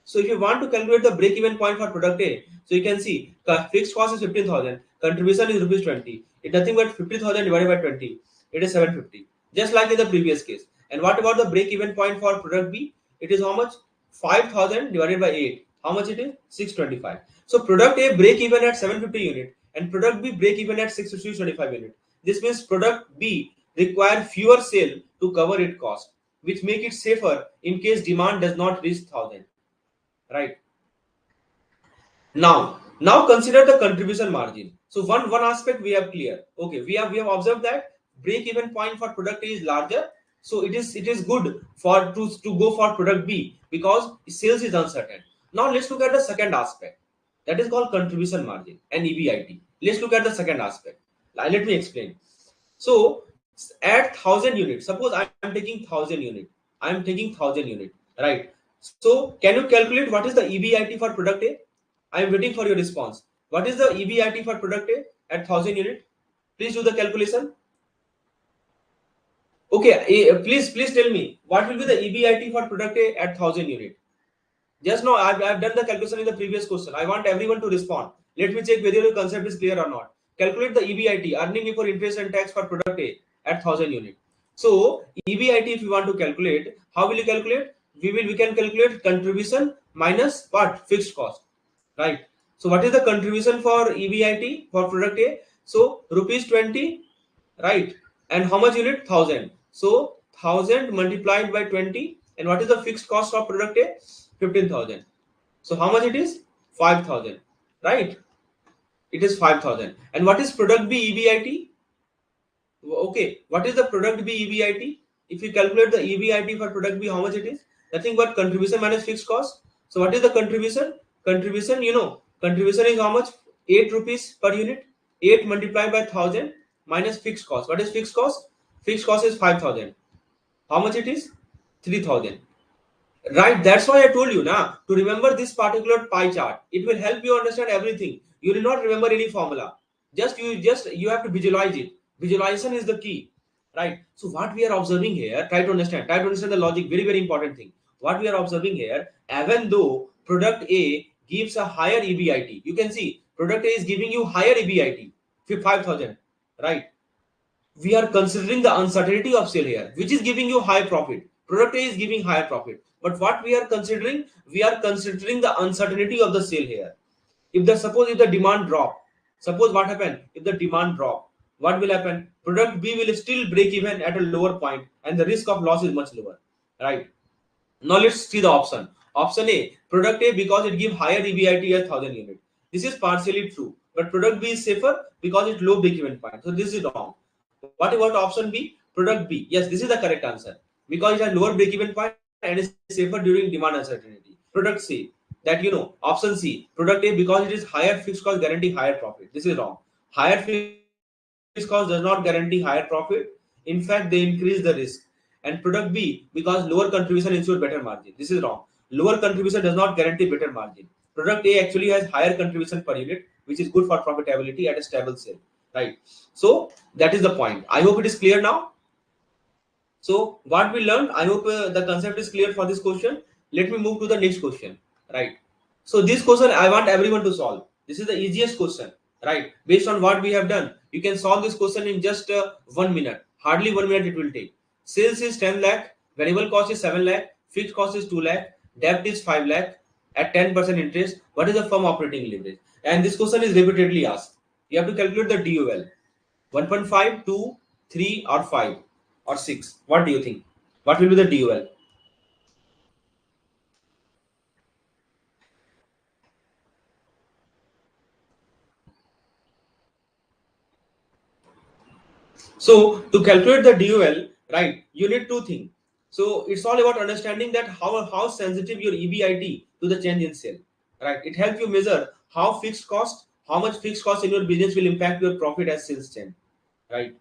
So if you want to calculate the break even point for product A, so you can see fixed cost is 15,000, contribution is rupees 20. It's nothing but 50,000 divided by 20. It is 750. Just like in the previous case. And what about the break even point for product B? It is how much? 5,000 divided by 8. How much it is? 625. So product A break even at 750 unit and product B break even at 625 unit. This means product B require fewer sale to cover its cost, which make it safer in case demand does not reach 1000. Right? Now consider the contribution margin. So one aspect we have clear. Okay, we have observed that break even point for product A is larger, so it is good for to go for product B because sales is uncertain. Now let's look at the second aspect, that is called contribution margin and EBIT. Let's look at the second aspect. Let me explain. So at 1000 units, suppose I'm taking 1000 unit, right? So can you calculate what is the EBIT for product A? I am waiting for your response. What is the EBIT for product A at 1000 unit? Please do the calculation. Okay, please tell me what will be the EBIT for product A at 1000 unit. Just now I've done the calculation in the previous question. I want everyone to respond. Let me check whether your concept is clear or not. Calculate the EBIT, earning before interest and tax for product A at 1000 unit. So EBIT, if you want to calculate, how will you calculate? We can calculate contribution minus what? Fixed cost, right? So what is the contribution for EBIT for product A? So rupees 20, right? And how much unit? 1000. So 1000 multiplied by 20. And what is the fixed cost of product A? 15,000. So how much it is? 5,000, right? It is 5,000. And what is product B EBIT? Okay, what is the product B EBIT? If you calculate the EBIT for product B, how much it is? Nothing but contribution minus fixed cost. So what is the contribution? Contribution is how much? 8 rupees per unit. 8 multiplied by 1000 minus fixed cost. What is fixed cost? Fixed cost is 5,000. How much it is? 3,000. Right, that's why I told you now to remember this particular pie chart. It will help you understand everything. You will not remember any formula. You have to visualize it. Visualization is the key, right? So what we are observing here, try to understand the logic. Very very important thing. What we are observing here, even though product A gives a higher EBIT, you can see product A is giving you higher EBIT, 5,000, right? We are considering the uncertainty of sale here, which is giving you high profit. Product A is giving higher profit. But what we are considering? We are considering the uncertainty of the sale here. If the demand drop, suppose what happened if the demand drop? what will happen? Product B will still break even at a lower point, and the risk of loss is much lower, right? Now let's see the option. Option A, product A because it gives higher EBIT as 1000 unit. This is partially true, but product B is safer because it's low break-even point. So this is wrong. What about option B? Product B. Yes, this is the correct answer because it has lower break-even point and is safer during demand uncertainty. Product C, that option C, product A because it is higher fixed cost guarantee higher profit. This is wrong. Higher fixed cost does not guarantee higher profit. In fact, they increase the risk. And product B because lower contribution ensure better margin. This is wrong. Lower contribution does not guarantee better margin. Product A actually has higher contribution per unit, which is good for profitability at a stable sale, right? So that is the point. I hope it is clear now. So what we learned, I hope the concept is clear for this question. Let me move to the next question, right? So this question I want everyone to solve. This is the easiest question, right? Based on what we have done, you can solve this question in just 1 minute. Hardly 1 minute it will take. Sales is 10 lakh, variable cost is 7 lakh, fixed cost is 2 lakh, debt is 5 lakh at 10% interest. What is the firm operating leverage? And this question is repeatedly asked. You have to calculate the DOL. 1.5, 2, 3 or 5 or 6. What do you think? What will be the DOL? So to calculate the DOL, right, you need two things. So it's all about understanding that how sensitive your EBIT to the change in sale, right? It helps you measure how much fixed cost in your business will impact your profit as sales change, right?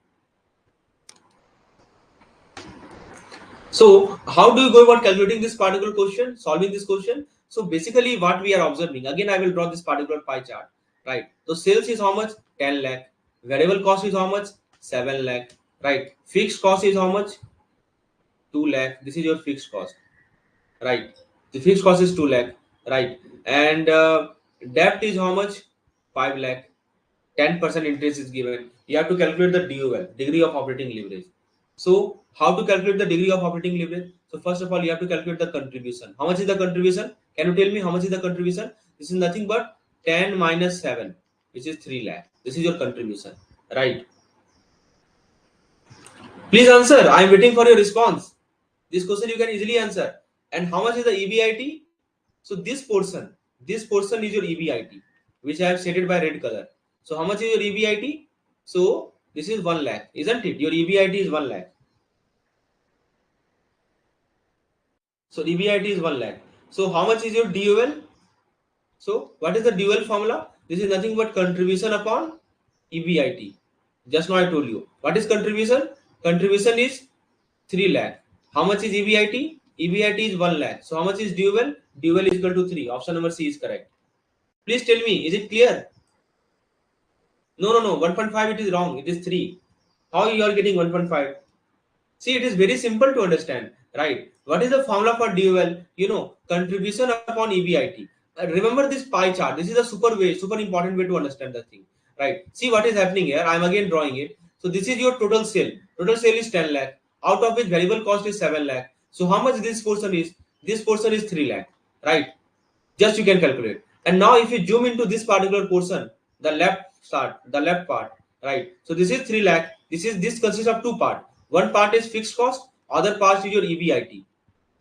So how do you go about calculating this particular question, solving this question? So basically what we are observing, again I will draw this particular pie chart, right? So sales is how much? 10 lakh. Variable cost is how much? 7 lakh, right? Fixed cost is how much? 2 lakh. This is your fixed cost, right? The fixed cost is 2 lakh, right? And debt is how much? 5 lakh. 10% interest is given. You have to calculate the DOL, degree of operating leverage. So how to calculate the degree of operating leverage? So first of all, you have to calculate the contribution. How much is the contribution? Can you tell me how much is the contribution? This is nothing but 10 minus 7, which is 3 lakh. This is your contribution, right? Please answer. I am waiting for your response. This question you can easily answer. And how much is the EBIT? So this portion is your EBIT, which I have stated by red color. So how much is your EBIT? So this is 1 lakh, isn't it? Your EBIT is 1 lakh. So EBIT is 1 lakh. So how much is your DOL? So what is the DOL formula? This is nothing but contribution upon EBIT. Just now I told you. What is contribution? Contribution is 3 lakh. How much is EBIT? EBIT is 1 lakh. So how much is DOL? DOL is equal to 3. Option number C is correct. Please tell me, is it clear? No, no, no. 1.5 it is wrong. It is 3. How you are getting 1.5? See, it is very simple to understand, right? What is the formula for DOL? Contribution upon EBIT. Remember this pie chart. This is a super important way to understand the thing, right? See what is happening here. I am again drawing it. So this is your total sale. Total sale is 10 lakh. Out of which variable cost is 7 lakh. So how much this portion is? This portion is 3 lakh, right? Just you can calculate. And now if you zoom into this particular portion, the left part, right? So this is 3 lakh. This consists of two parts. One part is fixed cost, other part is your EBIT.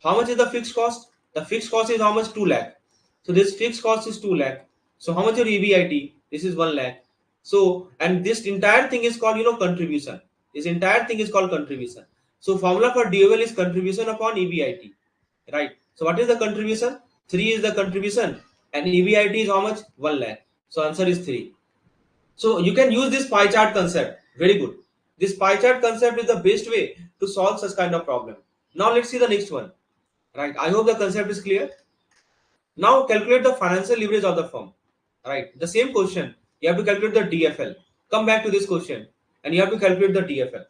How much is the fixed cost? The fixed cost is how much? 2 lakh. So this fixed cost is 2 lakh. So how much your EBIT? This is 1 lakh. So, and this entire thing is called contribution. This entire thing is called contribution. So formula for DOL is contribution upon EBIT, right? So what is the contribution? 3 is the contribution and EBIT is how much? 1 lakh. So answer is 3. So you can use this pie chart concept. Very good. This pie chart concept is the best way to solve such kind of problem. Now let's see the next one. Right. I hope the concept is clear. Now calculate the financial leverage of the firm. Right. The same question. You have to calculate the DFL. Come back to this question and you have to calculate the DFL.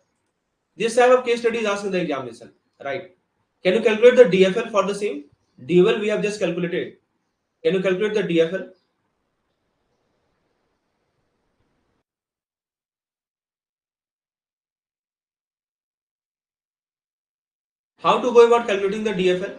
This type of case study is asked in the examination. Right. Can you calculate the DFL for the same? DFL we have just calculated. Can you calculate the DFL? How to go about calculating the DFL?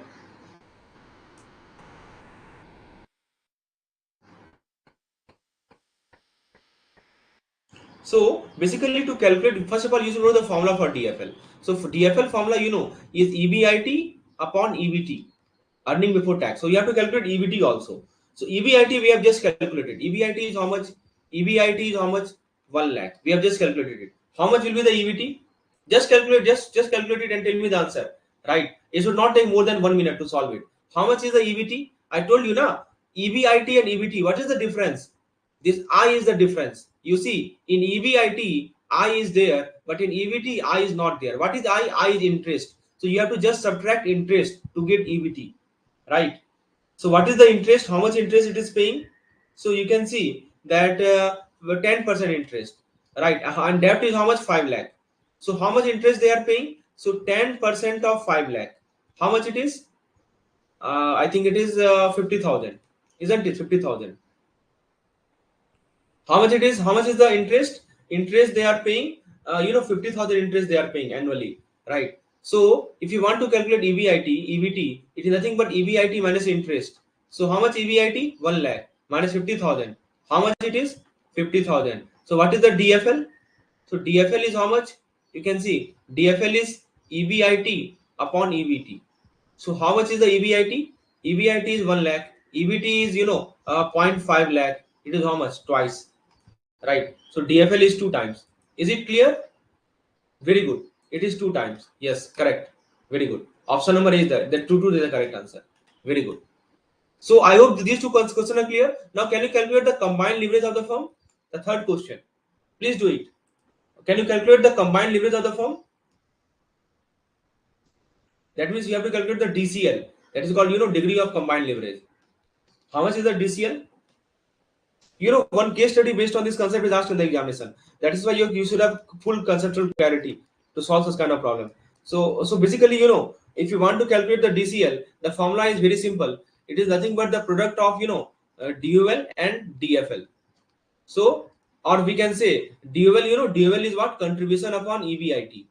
So basically to calculate, first of all, you should know the formula for DFL. So for DFL formula, you know, is EBIT upon EBT, earning before tax. So you have to calculate EBT also. So EBIT we have just calculated. EBIT is how much? EBIT is how much? 1 lakh. We have just calculated it. How much will be the EBT? Just calculate, just calculate it and tell me the answer. Right? It should not take more than 1 minute to solve it. How much is the EBT? I told you na. EBIT and EBT. What is the difference? This I is the difference. You see, in EBIT, I is there, but in EBT, I is not there. What is I? I is interest. So you have to just subtract interest to get EBT, right? So what is the interest? How much interest it is paying? So you can see that 10% interest, right? And debt is how much? 5 lakh. So how much interest they are paying? So 10% of 5 lakh. How much it is? I think it is 50,000. Isn't it 50,000? How much it is? How much is the interest? Interest they are paying, 50,000 interest they are paying annually, right? So if you want to calculate EBT, it is nothing but EBIT minus interest. So how much EBIT? 1 lakh minus 50,000. How much it is? 50,000. So what is the DFL? So DFL is how much? You can see DFL is EBIT upon EBT. So how much is the EBIT? EBIT is 1 lakh. EBT is 0.5 lakh. It is how much? Twice. Right. So DFL is 2 times. Is it clear? Very good. It is 2 times. Yes, correct. Very good. Option number is there. The 2 is the correct answer. Very good. So I hope these two questions are clear. Now can you calculate the combined leverage of the firm? The third question. Please do it. Can you calculate the combined leverage of the firm? That means you have to calculate the DCL. That is called degree of combined leverage. How much is the DCL? One case study based on this concept is asked in the examination. That is why you should have full conceptual clarity to solve such kind of problem. So basically, if you want to calculate the DCL, the formula is very simple. It is nothing but the product of DUL and DFL. So, or we can say DUL. DUL is what? Contribution upon EBIT,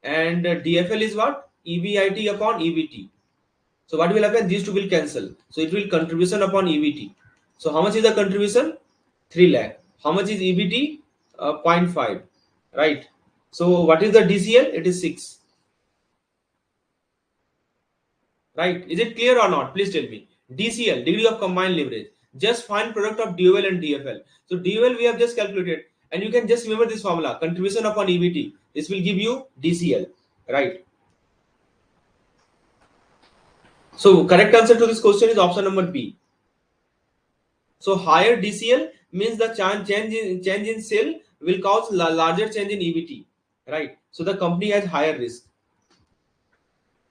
and DFL is what? EBIT upon EBT. So what will happen? These two will cancel. So it will contribution upon EBT. So how much is the contribution? 3 lakh. How much is EBT? 0.5. Right. So what is the DCL? It is 6. Right. Is it clear or not? Please tell me. DCL, degree of combined leverage. Just find product of DOL and DFL. So DOL we have just calculated, and you can just remember this formula: contribution upon EBT. This will give you DCL. Right. So correct answer to this question is option number B. So higher DCL means the change in sale will cause larger change in EBT, right? So the company has higher risk.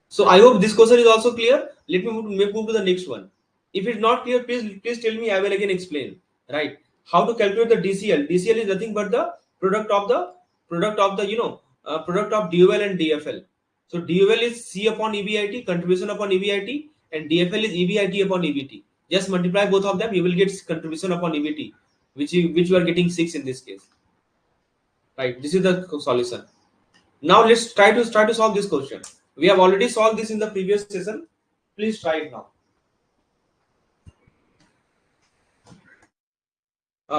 So I hope this question is also clear. Let me move to the next one. If it's not clear, please tell me. I will again explain. Right? How to calculate the DCL? DCL is nothing but the product of the product of DOL and DFL. So DOL is C upon EBIT, contribution upon EBIT, and DFL is EBIT upon EBT. Just multiply both of them, you will get contribution upon EBT, which you are getting 6 in this case. Right? This is the solution. Now let's try to solve this question. We have already solved this in the previous session. Please try it now.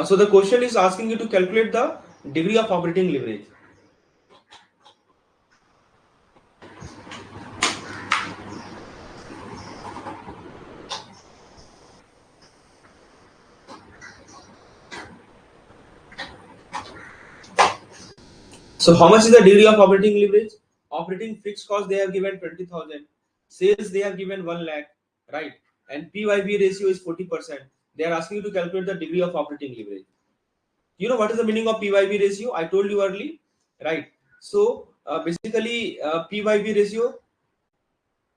So the question is asking you to calculate the degree of operating leverage. So how much is the degree of operating leverage? Operating fixed cost they have given 20,000. Sales they have given 1 lakh, right? And PYB ratio is 40%. They are asking you to calculate the degree of operating leverage. You know what is the meaning of PYB ratio? I told you earlier, right? So basically PYB ratio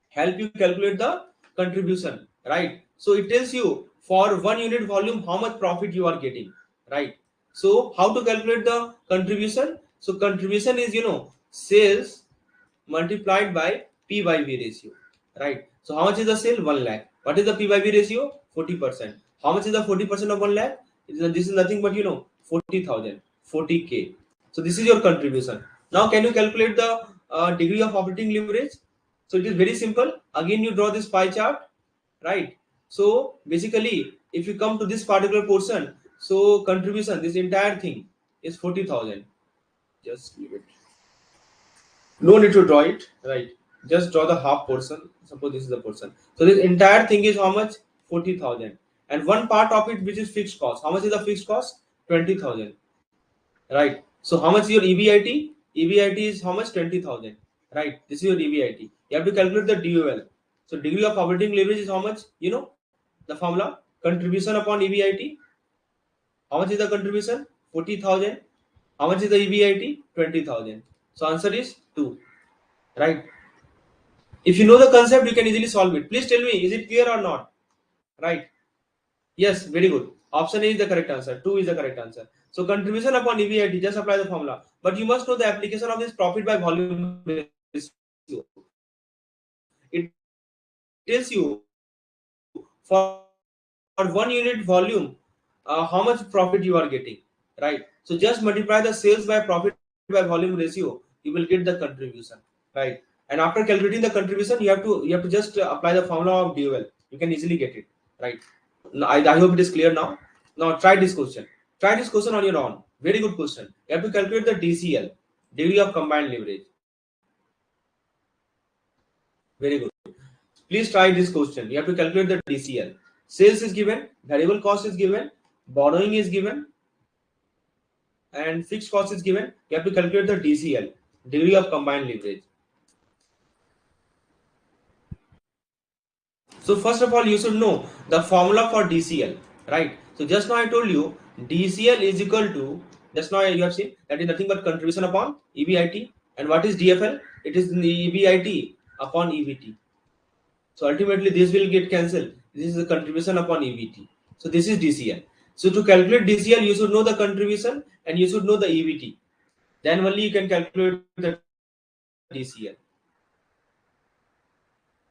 help you calculate the contribution, right? So it tells you for 1 unit volume how much profit you are getting, right? So how to calculate the contribution? So contribution is sales multiplied by PYV ratio, right? So how much is the sale? 1 lakh. What is the PYV ratio? 40%. How much is the 40% of 1 lakh? This is nothing but 40,000, 40k. So this is your contribution. Now can you calculate the degree of operating leverage? So it is very simple. Again you draw this pie chart, right? So basically if you come to this particular portion, so contribution, this entire thing, is 40,000. Just leave it. No need to draw it, right? Just draw the half portion. Suppose this is the portion. So this entire thing is how much? 40,000. And one part of it which is fixed cost. How much is the fixed cost? 20,000. Right. So how much is your EBIT? EBIT is how much? 20,000. Right. This is your EBIT. You have to calculate the DOL. So degree of operating leverage is how much? You know the formula. Contribution upon EBIT. How much is the contribution? 40,000. How much is the EBIT? 20,000. So answer is 2. Right. If you know the concept, you can easily solve it. Please tell me, is it clear or not? Right. Yes, very good. Option A is the correct answer. 2 is the correct answer. So contribution upon EBIT, just apply the formula. But you must know the application of this profit by volume ratio. It tells you for 1 unit volume, how much profit you are getting. Right. So just multiply the sales by profit by volume ratio, you will get the contribution. Right. And after calculating the contribution, you have to just apply the formula of DOL. You can easily get it. Right. I hope it is clear now. Now try this question. Try this question on your own. Very good question. You have to calculate the DCL, degree of combined leverage. Very good. Please try this question. You have to calculate the DCL. Sales is given, variable cost is given, borrowing is given, and fixed cost is given. You have to calculate the DCL, degree of combined leverage. So first of all, you should know the formula for DCL, right? So just now I told you DCL is equal to, just now you have seen that is nothing but contribution upon EBIT. And what is DFL? It is the EBIT upon EBT. So ultimately this will get cancelled. This is the contribution upon EBT. So this is DCL. So to calculate DCL, you should know the contribution and you should know the EBT. Then only you can calculate the DCL.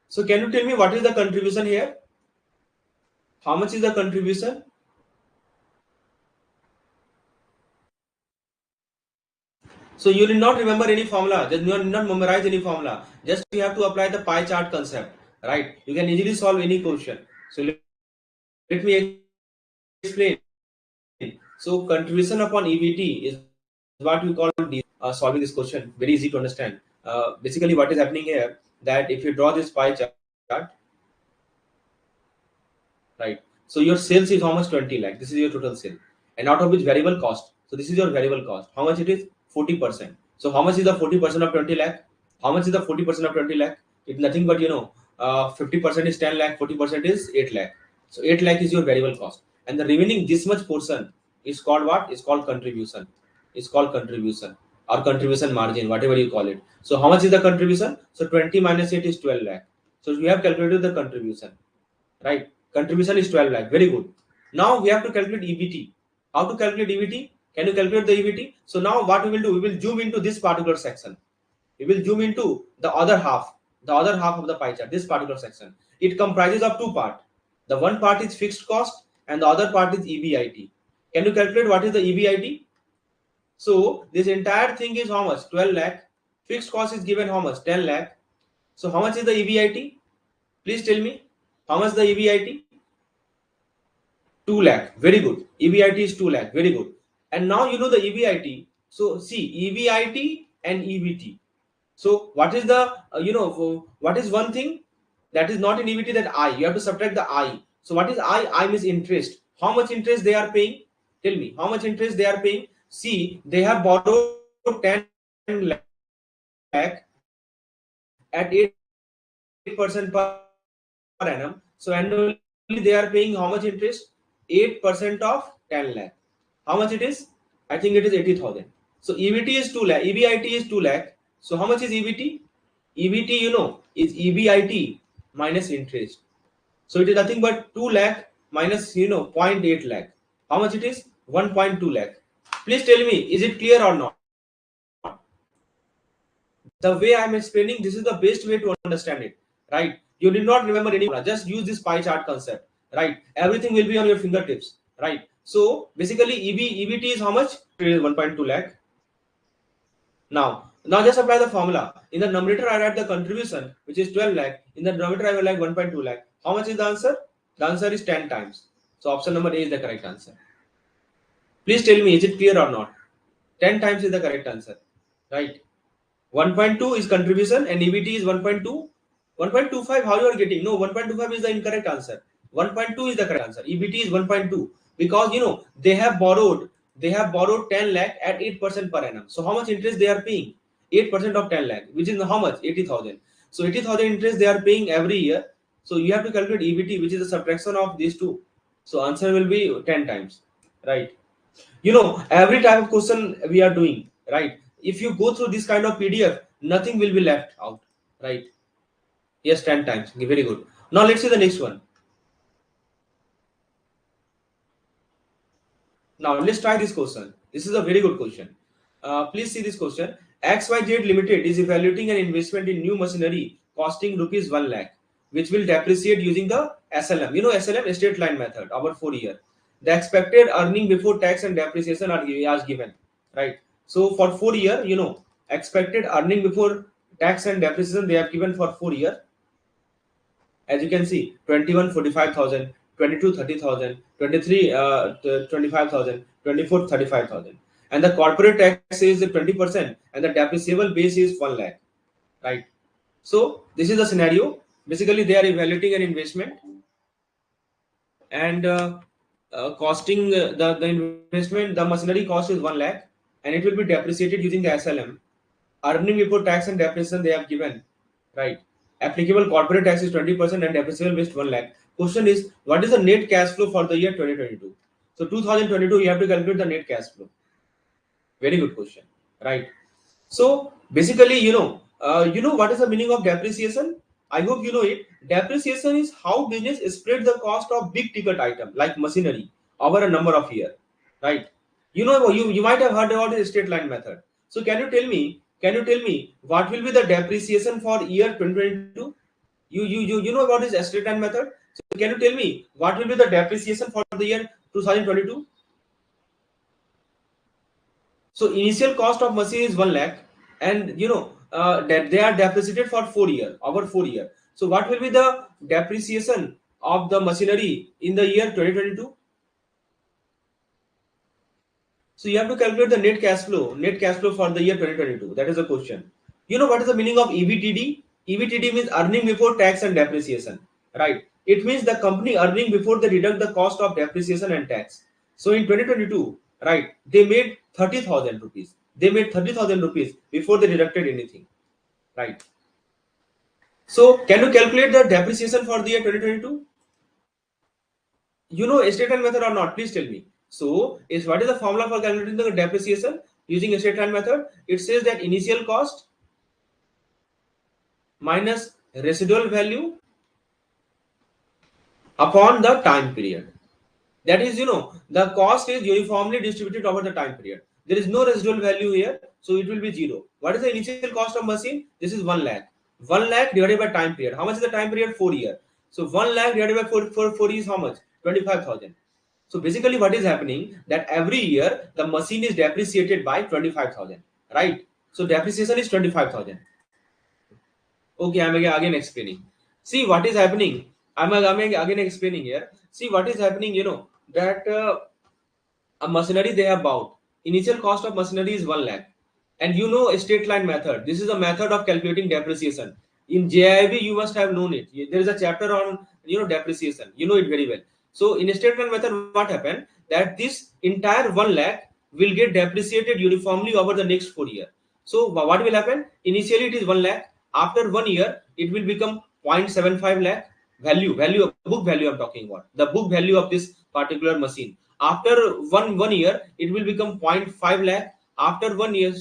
So can you tell me what is the contribution here? How much is the contribution? So you will not remember any formula. Just you will not memorize any formula. Just you have to apply the pie chart concept, right? You can easily solve any question. So let me explain. So contribution upon EBT is what we call solving this question. Very easy to understand. Basically, what is happening here, that if you draw this pie chart, right? So your sales is how much? 20 lakh. This is your total sale, and out of which variable cost. So this is your variable cost. How much it is? 40%. So how much is the 40% of 20 lakh? How much is the 40% of 20 lakh? It's nothing but 50% is 10 lakh, 40% is 8 lakh. So 8 lakh is your variable cost, and the remaining this much portion is called what? Is called contribution. It's called contribution or contribution margin, whatever you call it. So how much is the contribution? So 20 minus 8 is 12 lakh. So we have calculated the contribution, right? Contribution is 12 lakh. Very good. Now we have to calculate EBT. How to calculate EBT? Can you calculate the EBT? So now what we will do? We will zoom into this particular section. We will zoom into the other half of the pie chart, this particular section. It comprises of two parts. The one part is fixed cost and the other part is EBIT. Can you calculate what is the EBIT? So this entire thing is how much? 12 lakh. Fixed cost is given how much? 10 lakh. So how much is the EBIT? Please tell me. How much the EBIT? 2 lakh. Very good. EBIT is 2 lakh. Very good. And now you know the EBIT. So see, EBIT and EBT. So what is the, what is one thing that is not in EBT, that I? You have to subtract the I. So what is I? I means interest. How much interest they are paying? Tell me, how much interest they are paying? See, they have borrowed 10 lakh at 8% per annum. So annually they are paying how much interest? 8% of 10 lakh. How much it is? I think it is 80,000. So EBT is 2 lakh. EBIT is 2 lakh. So how much is EBT? EBT, is EBIT minus interest. So it is nothing but 2 lakh minus, 0.8 lakh. How much it is? 1.2 lakh. Please tell me, is it clear or not? The way I am explaining, this is the best way to understand it, right? You did not remember any, just use this pie chart concept, right? Everything will be on your fingertips, right? So basically EBT is how much? It is 1.2 lakh. Now just apply the formula. In the numerator I write the contribution, which is 12 lakh. In the denominator I will like 1.2 lakh. How much is the answer? The answer is 10 times. So option number A is the correct answer. Please tell me, is it clear or not? 10 times is the correct answer, right? 1.2 is contribution and EBT is 1.2. 1.25, how you are getting? No, 1.25 is the incorrect answer. 1.2 is the correct answer. EBT is 1.2 because they have borrowed 10 lakh at 8% per annum. So how much interest they are paying? 8% of 10 lakh, which is how much? 80,000. So 80,000 interest they are paying every year. So you have to calculate EBT, which is the subtraction of these two. So answer will be 10 times, right? Every type of question we are doing, right? If you go through this kind of PDF, nothing will be left out, right? Yes, 10 times. Very good. Now let's see the next one. Now let's try this question. This is a very good question. Please see this question. XYZ Limited is evaluating an investment in new machinery costing rupees 1 lakh, which will depreciate using the SLM. SLM, straight line method, over 4 years. The expected earning before tax and depreciation are as given, right? So for 4 years, expected earning before tax and depreciation they have given for 4 years. As you can see, 21 45,000, 22 30,000, 23 25,000, 24 35,000, and the corporate tax is 20% and the depreciable base is 1 lakh, right? So this is the scenario. Basically they are evaluating an investment and costing the investment, the machinery cost is 1 lakh and it will be depreciated using the SLM. Earning before tax and depreciation they have given, right? Applicable corporate tax is 20% and depreciable based 1 lakh. Question is, what is the net cash flow for the year 2022? So 2022, you have to calculate the net cash flow. Very good question, right? So basically, what is the meaning of depreciation? I hope you know it. Depreciation is how business spread the cost of big ticket item like machinery over a number of years, right? You might have heard about the straight line method. So can you tell me what will be the depreciation for year 2022? You know about this straight line method. So can you tell me what will be the depreciation for the year 2022? So initial cost of machine is 1 lakh, and that they are depreciated for 4 years, over 4 years. So what will be the depreciation of the machinery in the year 2022? So you have to calculate the net cash flow for the year 2022. That is the question. You know what is the meaning of EBTD? EBTD means earning before tax and depreciation, right? It means the company earning before they deduct the cost of depreciation and tax. So in 2022, right, they made 30,000 rupees. They made 30,000 rupees before they deducted anything, right? So can you calculate the depreciation for the year 2022? You know estate line method or not? Please tell me. So is what is the formula for calculating the depreciation using estate line method? It says that initial cost minus residual value upon the time period. That is, the cost is uniformly distributed over the time period. There is no residual value here, so it will be 0. What is the initial cost of machine? This is 1 lakh. 1 lakh divided by time period. How much is the time period? 4 years. So 1 lakh divided by 4 is how much? 25,000. So basically what is happening that every year the machine is depreciated by 25,000, right? So depreciation is 25,000. Okay, I'm again explaining. See what is happening. I'm again explaining here. See what is happening, that a machinery they have bought. Initial cost of machinery is 1 lakh. And a straight line method. This is a method of calculating depreciation. In JAIIB, you must have known it. There is a chapter on depreciation. You know it very well. So in a straight line method, what happened? That this entire 1 lakh will get depreciated uniformly over the next 4 years. So what will happen? Initially it is 1 lakh. After 1 year, it will become 0.75 lakh value, book value I'm talking about. The book value of this particular machine. After one year, it will become 0.5 lakh. After 1 year,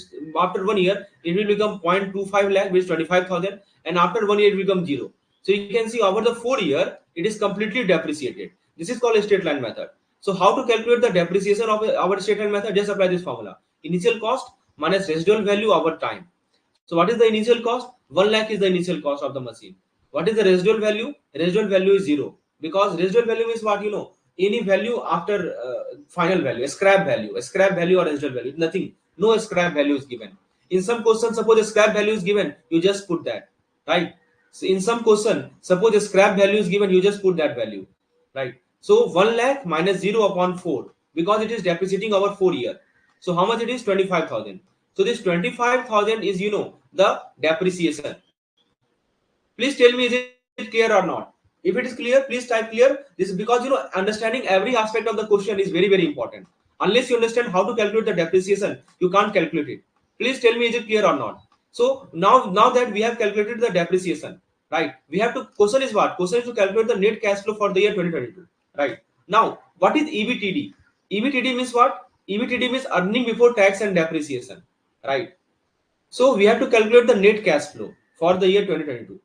it will become 0.25 lakh, which is 25,000, and after 1 year, it will become 0. So you can see over the 4 year, it is completely depreciated. This is called a straight line method. So how to calculate the depreciation of our straight line method? Just apply this formula: initial cost minus residual value over time. So what is the initial cost? 1 lakh is the initial cost of the machine. What is the residual value? Residual value is 0, because residual value is what any value after final value, a scrap value or residual value, nothing, no scrap value is given. In some question, suppose a scrap value is given, you just put that, right? So in some question, suppose a scrap value is given, you just put that value, right? So 1 lakh minus 0 upon 4, because it is depreciating over 4 years. So how much it is? 25,000. So this 25,000 is, the depreciation. Please tell me, is it clear or not? If it is clear, please type clear. This is because, understanding every aspect of the question is very, very important. Unless you understand how to calculate the depreciation, you can't calculate it. Please tell me, is it clear or not? So now that we have calculated the depreciation, right? We have to, question is what? Question is to calculate the net cash flow for the year 2022, right? Now, what is EBTD? EBTD means what? EBTD means earning before tax and depreciation, right? So we have to calculate the net cash flow for the year 2022.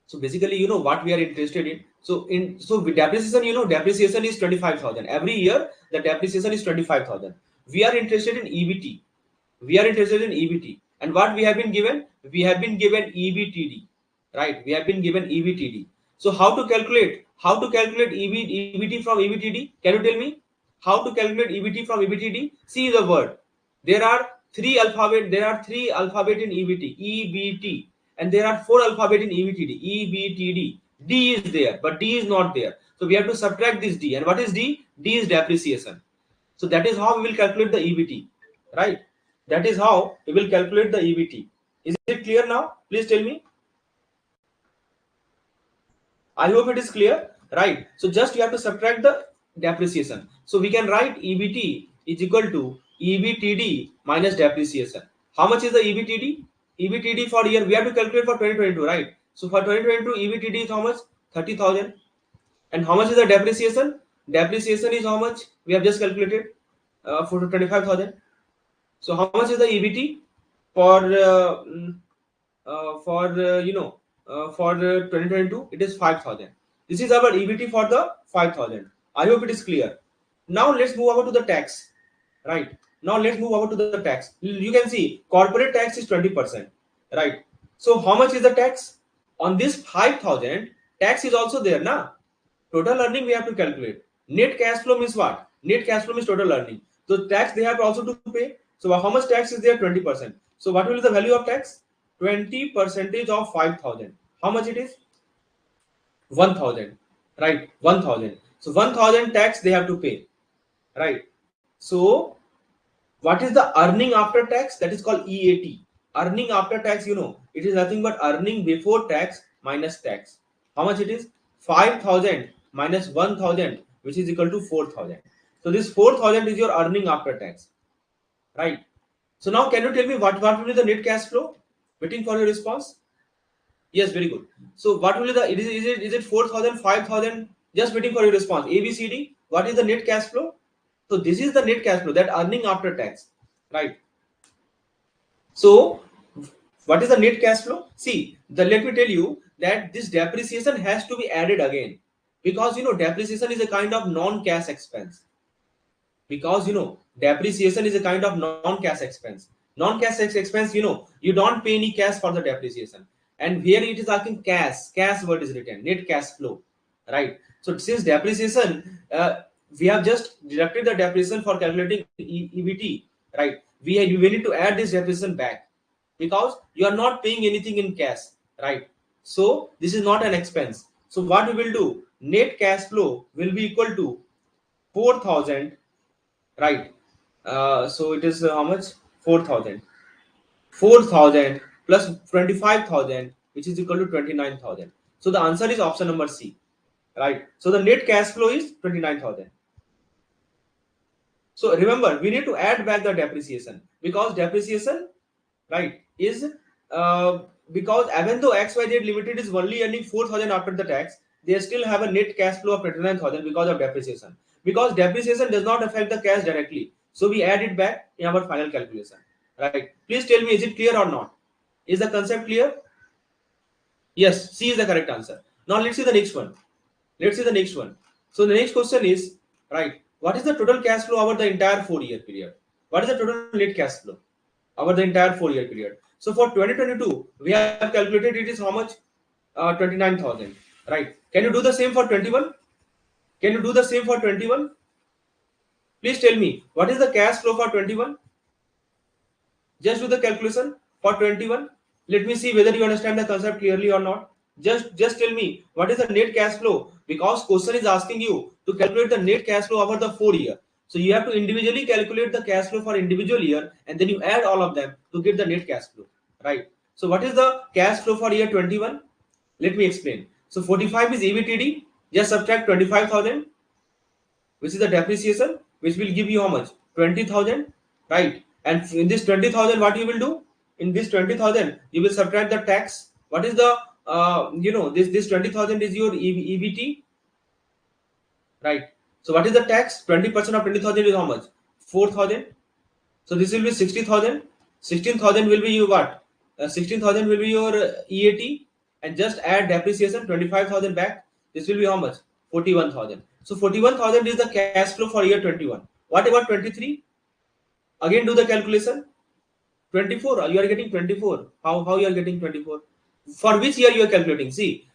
So basically, what we are interested in. So with depreciation, depreciation is 25,000 every year. The depreciation is 25,000. We are interested in EBT. We are interested in EBT, and what we have been given? We have been given EBTD, right? We have been given EBTD. So how to calculate? How to calculate EBT from EBTD? Can you tell me how to calculate EBT from EBTD? See the word. There are three alphabet. There are three alphabet in EBT. EBT. And there are four alphabet in EBTD. EBTD. D is there, but D is not there. So we have to subtract this D. And what is D? D is depreciation. So that is how we will calculate the EBT, right? That is how we will calculate the EBT. Is it clear now? Please tell me. I hope it is clear, right? So just you have to subtract the depreciation. So we can write EBT is equal to EBTD minus depreciation. How much is the EBTD? EBTD for year we have to calculate for 2022, right? So for 2022, EBTD is how much? 30,000. And how much is the depreciation? Depreciation is how much? We have just calculated for 25,000. So how much is the EBT for for 2022? It is 5,000. This is our EBT for the 5,000. I hope it is clear. Now let's move over to the tax, right? Now let's move over to the tax. You can see corporate tax is 20%, right? So how much is the tax on this 5,000? Tax is also there, na? Total earning we have to calculate. Net cash flow means what? Net cash flow means total earning. So tax they have also to pay. So how much tax is there? 20%. So what will be the value of tax? 20% of 5,000. How much it is? 1,000, right? 1,000. So 1,000 tax they have to pay, right? So what is the earning after tax? That is called EAT. Earning after tax, it is nothing but earning before tax minus tax. How much it is? 5,000 minus 1,000, which is equal to 4,000. So this 4,000 is your earning after tax, right? So now can you tell me what will be the net cash flow? Waiting for your response. Yes, very good. So what will be the, is it 4,000, 5,000? Just waiting for your response. A, B, C, D. What is the net cash flow? So this is the net cash flow, that earning after tax, right? So what is the net cash flow? See, let me tell you that this depreciation has to be added again, because depreciation is a kind of non-cash expense. Because depreciation is a kind of non-cash expense. Non-cash expense, you don't pay any cash for the depreciation. And here it is asking cash word is written, net cash flow, right? So since depreciation, we have just deducted the depreciation for calculating EBT, right? We need to add this depreciation back, because you are not paying anything in cash, right? So this is not an expense. So what we will do, net cash flow will be equal to 4,000, right? So it is how much? 4,000 plus 25,000, which is equal to 29,000. So the answer is option number C, right? So the net cash flow is 29,000. So remember, we need to add back the depreciation, because depreciation, right, is because even though XYZ Limited is only earning 4,000 after the tax, they still have a net cash flow of 29,000 because of depreciation. Because depreciation does not affect the cash directly, so we add it back in our final calculation, right? Please tell me, is it clear or not? Is the concept clear? Yes, C is the correct answer. Now let's see the next one. Let's see the next one. So the next question is, right, what is the total cash flow over the entire 4-year period? What is the total net cash flow over the entire 4-year period? So for 2022, we have calculated it is how much? 29,000, right? Can you do the same for 21? Can you do the same for 21? Please tell me, what is the cash flow for 21? Just do the calculation for 21. Let me see whether you understand the concept clearly or not. Just tell me, what is the net cash flow? Because question is asking you to calculate the net cash flow over the 4 year. So you have to individually calculate the cash flow for individual year, and then you add all of them to get the net cash flow, right? So what is the cash flow for year 21? Let me explain. So 45 is EBTD. Just subtract 25,000, which is the depreciation, which will give you how much? 20,000, right? And in this 20,000, what you will do? In this 20,000, you will subtract the tax. What is the this 20,000 is your EBT, right? So what is the tax? 20% of 20,000 is how much? 4,000. So this will be 60,000. 16,000 will be your what? 16,000 will be your EAT, and just add depreciation 25,000 back. This will be how much? 41,000. So 41,000 is the cash flow for year 21. What about 23? Again, do the calculation. 24. You are getting 24. How you are getting 24? For which year you are calculating? See,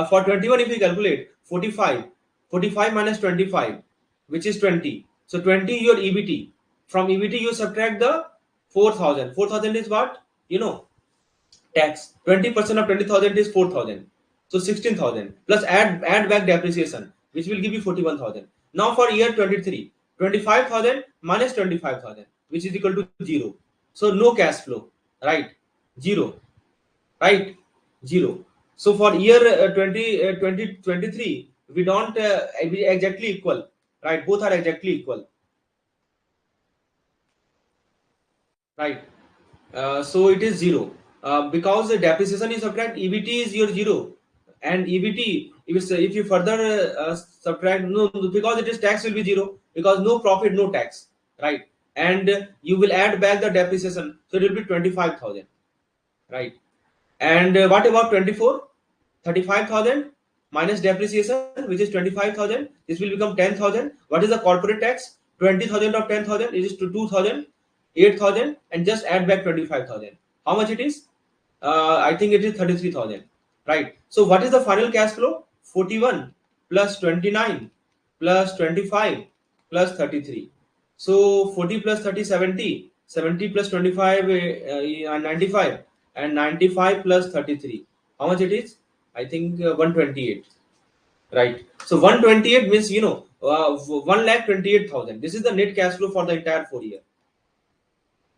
for 21, if you calculate 45, 45 minus 25, which is 20. So 20 your EBT. From EBT you subtract the 4,000. 4,000 is what? Tax. 20% of 20,000 is 4,000. So 16,000 plus add back depreciation, which will give you 41,000. Now for year 23, 25,000 minus 25,000, which is equal to 0. So no cash flow, right? 0, right? 0. So for year 2023, we don't be exactly equal, right? Both are exactly equal, right? So it is 0 because the depreciation is subtract, EBT is your 0, and EBT, if you further subtract, no, because it is tax will be 0, because no profit, no tax, right? And you will add back the depreciation, so it will be 25,000, right? And what about 24? 35,000 minus depreciation, which is 25,000. This will become 10,000. What is the corporate tax? 20,000 of 10,000 is to 2,000, 8,000, and just add back 25,000. How much it is? I think it is 33,000, right? So what is the final cash flow? 41 plus 29 plus 25 plus 33. So 40 plus 30, 70. 70 plus 25, 95, and 95 plus 33. How much it is? I think 128, right? So 128 means 1,28,000. This is the net cash flow for the entire 4 year.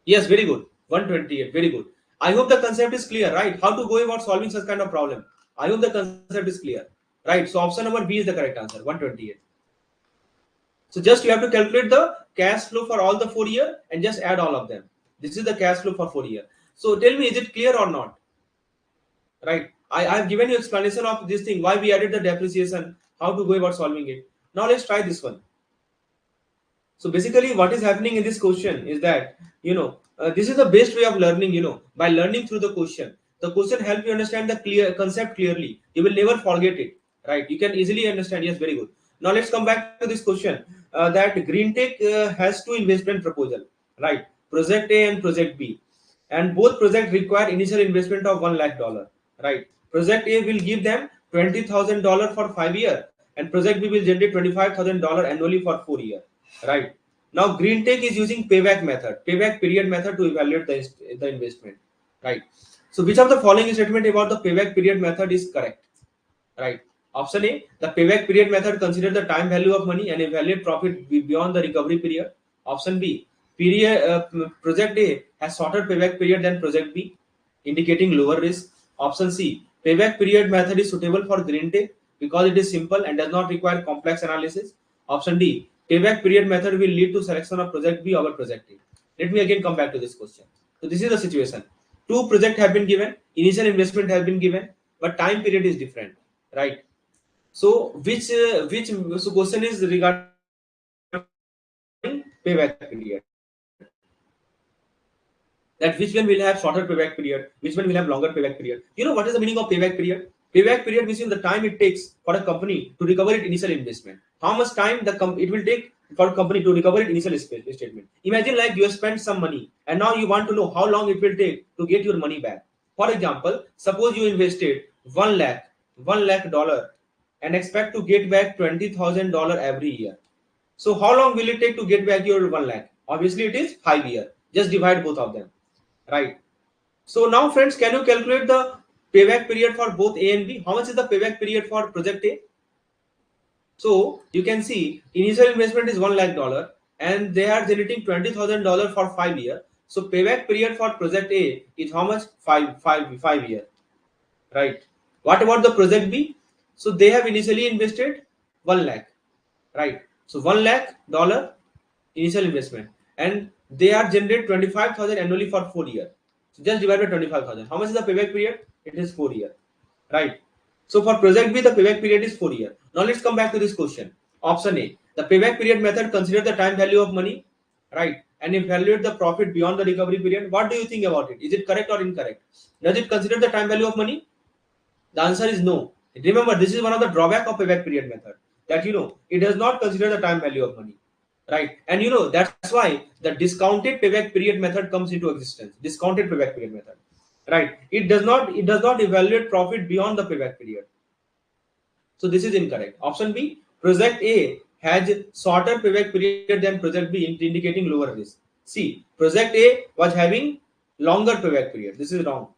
Yes, very good. 128, very good. I hope the concept is clear, right? How to go about solving such kind of problem. I hope the concept is clear, right? So option number B is the correct answer, 128. So just you have to calculate the cash flow for all the 4 year and just add all of them. This is the cash flow for 4 year. So tell me, is it clear or not? Right? I have given you explanation of this thing, why we added the depreciation, how to go about solving it. Now let's try this one. So basically what is happening in this question is that, this is the best way of learning, by learning through the question. The question helps you understand the clear concept clearly. You will never forget it, right? You can easily understand. Yes, very good. Now let's come back to this question, that Green Tech has two investment proposal, right? Project A and Project B. And both projects require initial investment of $1 lakh, right? Project A will give them $20,000 for 5 years, and Project B will generate $25,000 annually for 4 years, right? Now Green Tech is using payback period method to evaluate the investment, right? So which of the following statement about the payback period method is correct, right? Option A, the payback period method considers the time value of money and evaluate profit beyond the recovery period. Option B, Project A has shorter payback period than Project B, indicating lower risk. Option C, payback period method is suitable for Green Tech because it is simple and does not require complex analysis. Option D, payback period method will lead to selection of Project B over Project A. Let me again come back to this question. So this is the situation. Two projects have been given, initial investment has been given, but time period is different, right? So which question is regarding payback period? That which one will have shorter payback period, which one will have longer payback period? You know what is the meaning of payback period? Payback period means the time it takes for a company to recover its initial investment. How much time it will take for a company to recover its initial statement. Imagine like you have spent some money and now you want to know how long it will take to get your money back. For example, suppose you invested $1 lakh and expect to get back $20,000 every year. So how long will it take to get back your 1 lakh? Obviously it is 5 years. Just divide both of them, right? So now friends, can you calculate the payback period for both A and B? How much is the payback period for project A? So you can see initial investment is $1 lakh and they are generating $20,000 for 5 years. So payback period for project A is how much? 5 years, right? What about the project B? So they have initially invested 1 lakh, right? So $1 lakh initial investment, and they are generate 25,000 annually for 4 years. So just divide by 25,000. How much is the payback period? It is 4 years, right? So for project B, the payback period is 4 years. Now let's come back to this question. Option A, the payback period method consider the time value of money, right? And evaluate the profit beyond the recovery period. What do you think about it? Is it correct or incorrect? Does it consider the time value of money? The answer is no. Remember, this is one of the drawback of payback period method, that it does not consider the time value of money, right? And that's why the discounted payback period method comes into existence. Discounted payback period method, right? It does not evaluate profit beyond the payback period. So this is incorrect. Option B, project A has shorter payback period than project B, indicating lower risk. C, project A was having longer payback period. This is wrong.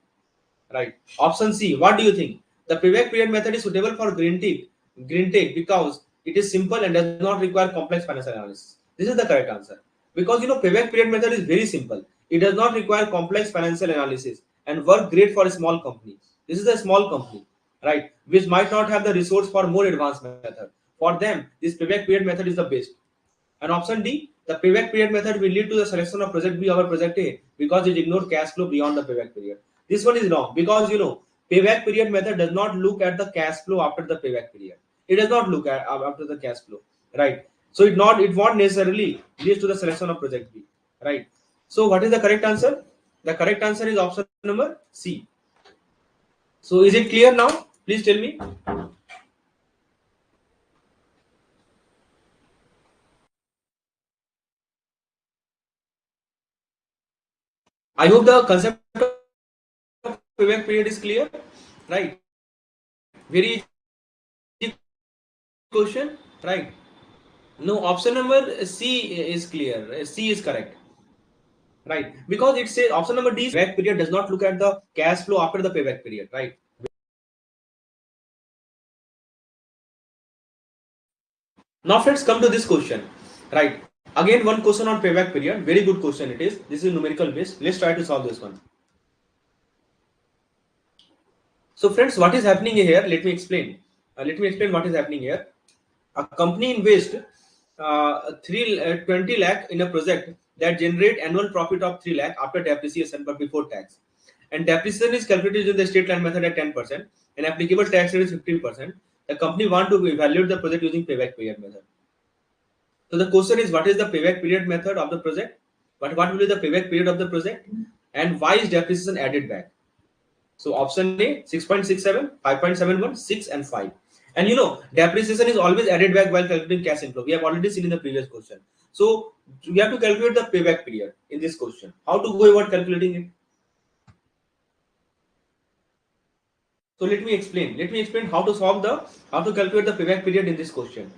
Right. Option C. What do you think? The payback period method is suitable for green tech because it is simple and does not require complex financial analysis. This is the correct answer. Because payback period method is very simple. It does not require complex financial analysis and work great for a small company. This is a small company, right? Which might not have the resource for more advanced method. For them, this payback period method is the best. And option D, the payback period method will lead to the selection of project B over project A because it ignores cash flow beyond the payback period. This one is wrong because payback period method does not look at the cash flow after the payback period. It does not look at after the cash flow, right? So it won't necessarily lead to the selection of project B, right? So what is the correct answer? The correct answer is option number C. So is it clear now? Please tell me. I hope the concept of payback period is clear, right? Very easy question, right? No, option number C is clear. C is correct, right? Because it says option number D, payback period does not look at the cash flow after the payback period, right? Now, friends, come to this question, right? Again, one question on payback period. Very good question it is. This is numerical based. Let's try to solve this one. So, friends, what is happening here? Let me explain. Let me explain what is happening here. A company invests 20 lakh in a project that generate annual profit of 3 lakh after depreciation but before tax. And depreciation is calculated using the straight line method at 10% and applicable tax rate is 15%. The company want to evaluate the project using payback period method. So the question is, what is the payback period method of the project? What will be the payback period of the project? And why is depreciation added back? So option A, 6.67, 5.71, 6 and 5. And depreciation is always added back while calculating cash inflow. We have already seen in the previous question. So we have to calculate the payback period in this question. How to go about calculating it? So let me explain. Let me explain how to calculate the payback period in this question.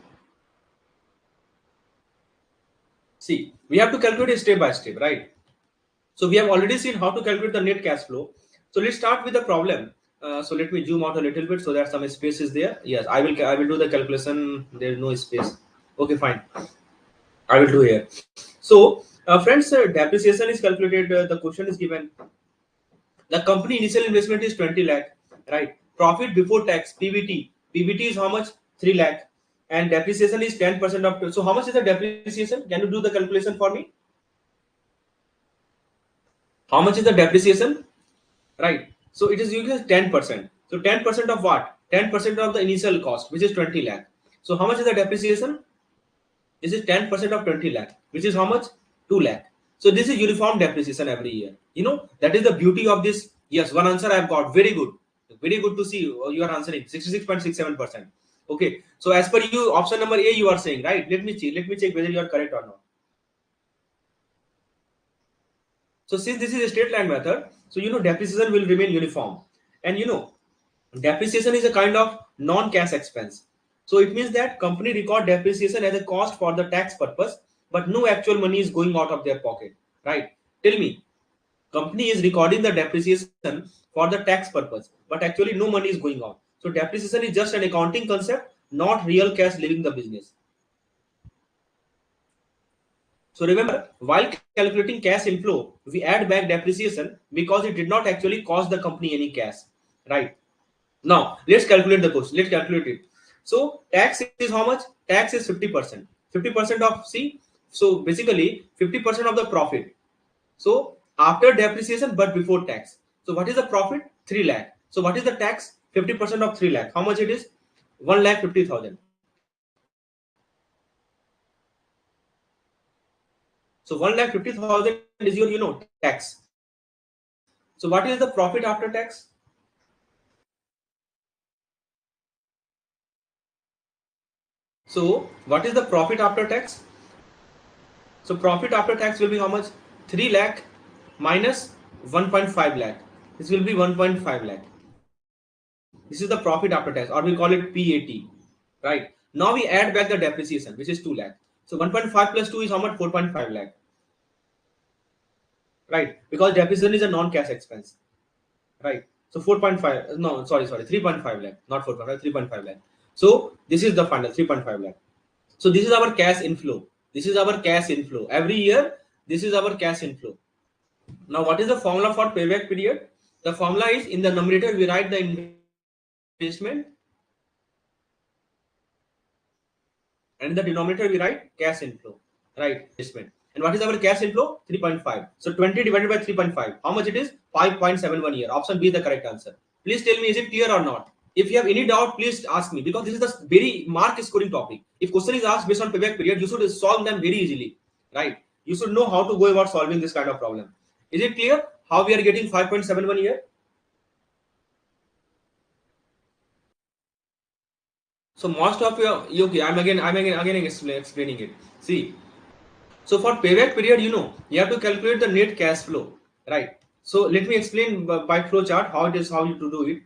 See, we have to calculate it step by step, right? So we have already seen how to calculate the net cash flow. So let's start with the problem. So let me zoom out a little bit so that some space is there. Yes, I will do the calculation. There is no space. Okay, fine. I will do here. So friends, depreciation is calculated. The question is given. The company initial investment is 20 lakh, right? Profit before tax, PBT. PBT is how much? 3 lakh. And depreciation is 10% of. So how much is the depreciation? Can you do the calculation for me? How much is the depreciation? Right. So it is usually 10%. So 10% of what? 10% of the initial cost, which is 20 lakh. So how much is the depreciation? This is 10% of 20 lakh, which is how much? 2 lakh. So this is uniform depreciation every year. That is the beauty of this. Yes, one answer I have got. Very good. Very good to see you are answering 66.67%. Okay. So as per you, option number A you are saying, right? Let me see. Let me check whether you are correct or not. So since this is a straight line method, so depreciation will remain uniform. And depreciation is a kind of non-cash expense. So it means that company record depreciation as a cost for the tax purpose, but no actual money is going out of their pocket, right? Tell me, company is recording the depreciation for the tax purpose, but actually no money is going out. So depreciation is just an accounting concept, not real cash leaving the business. So remember, while calculating cash inflow, we add back depreciation because it did not actually cost the company any cash, right? Now let's calculate the cost. Let's calculate it. So tax is how much? Tax is 50%. 50% of C. So basically 50% of the profit. So after depreciation but before tax. So what is the profit? 3 lakh. So what is the tax? 50% of 3 lakh. How much it is? 1,50,000. So 1,50,000 is your tax. So what is the profit after tax? So what is the profit after tax? So profit after tax will be how much? 3 lakh minus 1.5 lakh. This will be 1.5 lakh. This is the profit after tax, or we call it PAT. Right. Now we add back the depreciation, which is 2 lakh. So 1.5 plus 2 is how much? 4.5 lakh. Right. Because depreciation is a non-cash expense. Right. So 4.5, no, sorry, 3.5 lakh, not 4.5, 3.5 lakh. So this is the final 3.5 lakh. So this is our cash inflow. This is our cash inflow. Every year, this is our cash inflow. Now, what is the formula for payback period? The formula is, in the numerator, we write the investment, and in the denominator, we write cash inflow, right? Investment. And what is our cash inflow? 3.5. So 20 divided by 3.5. How much it is? 5.71 year. Option B is the correct answer. Please tell me, is it clear or not? If you have any doubt, please ask me, because this is the very mark scoring topic. If question is asked based on payback period, you should solve them very easily, right? You should know how to go about solving this kind of problem. Is it clear how we are getting 5.71 year? So most of your, okay, I'm again explaining it. See, so for payback period, you have to calculate the net cash flow, right? So let me explain by flow chart how you to do it.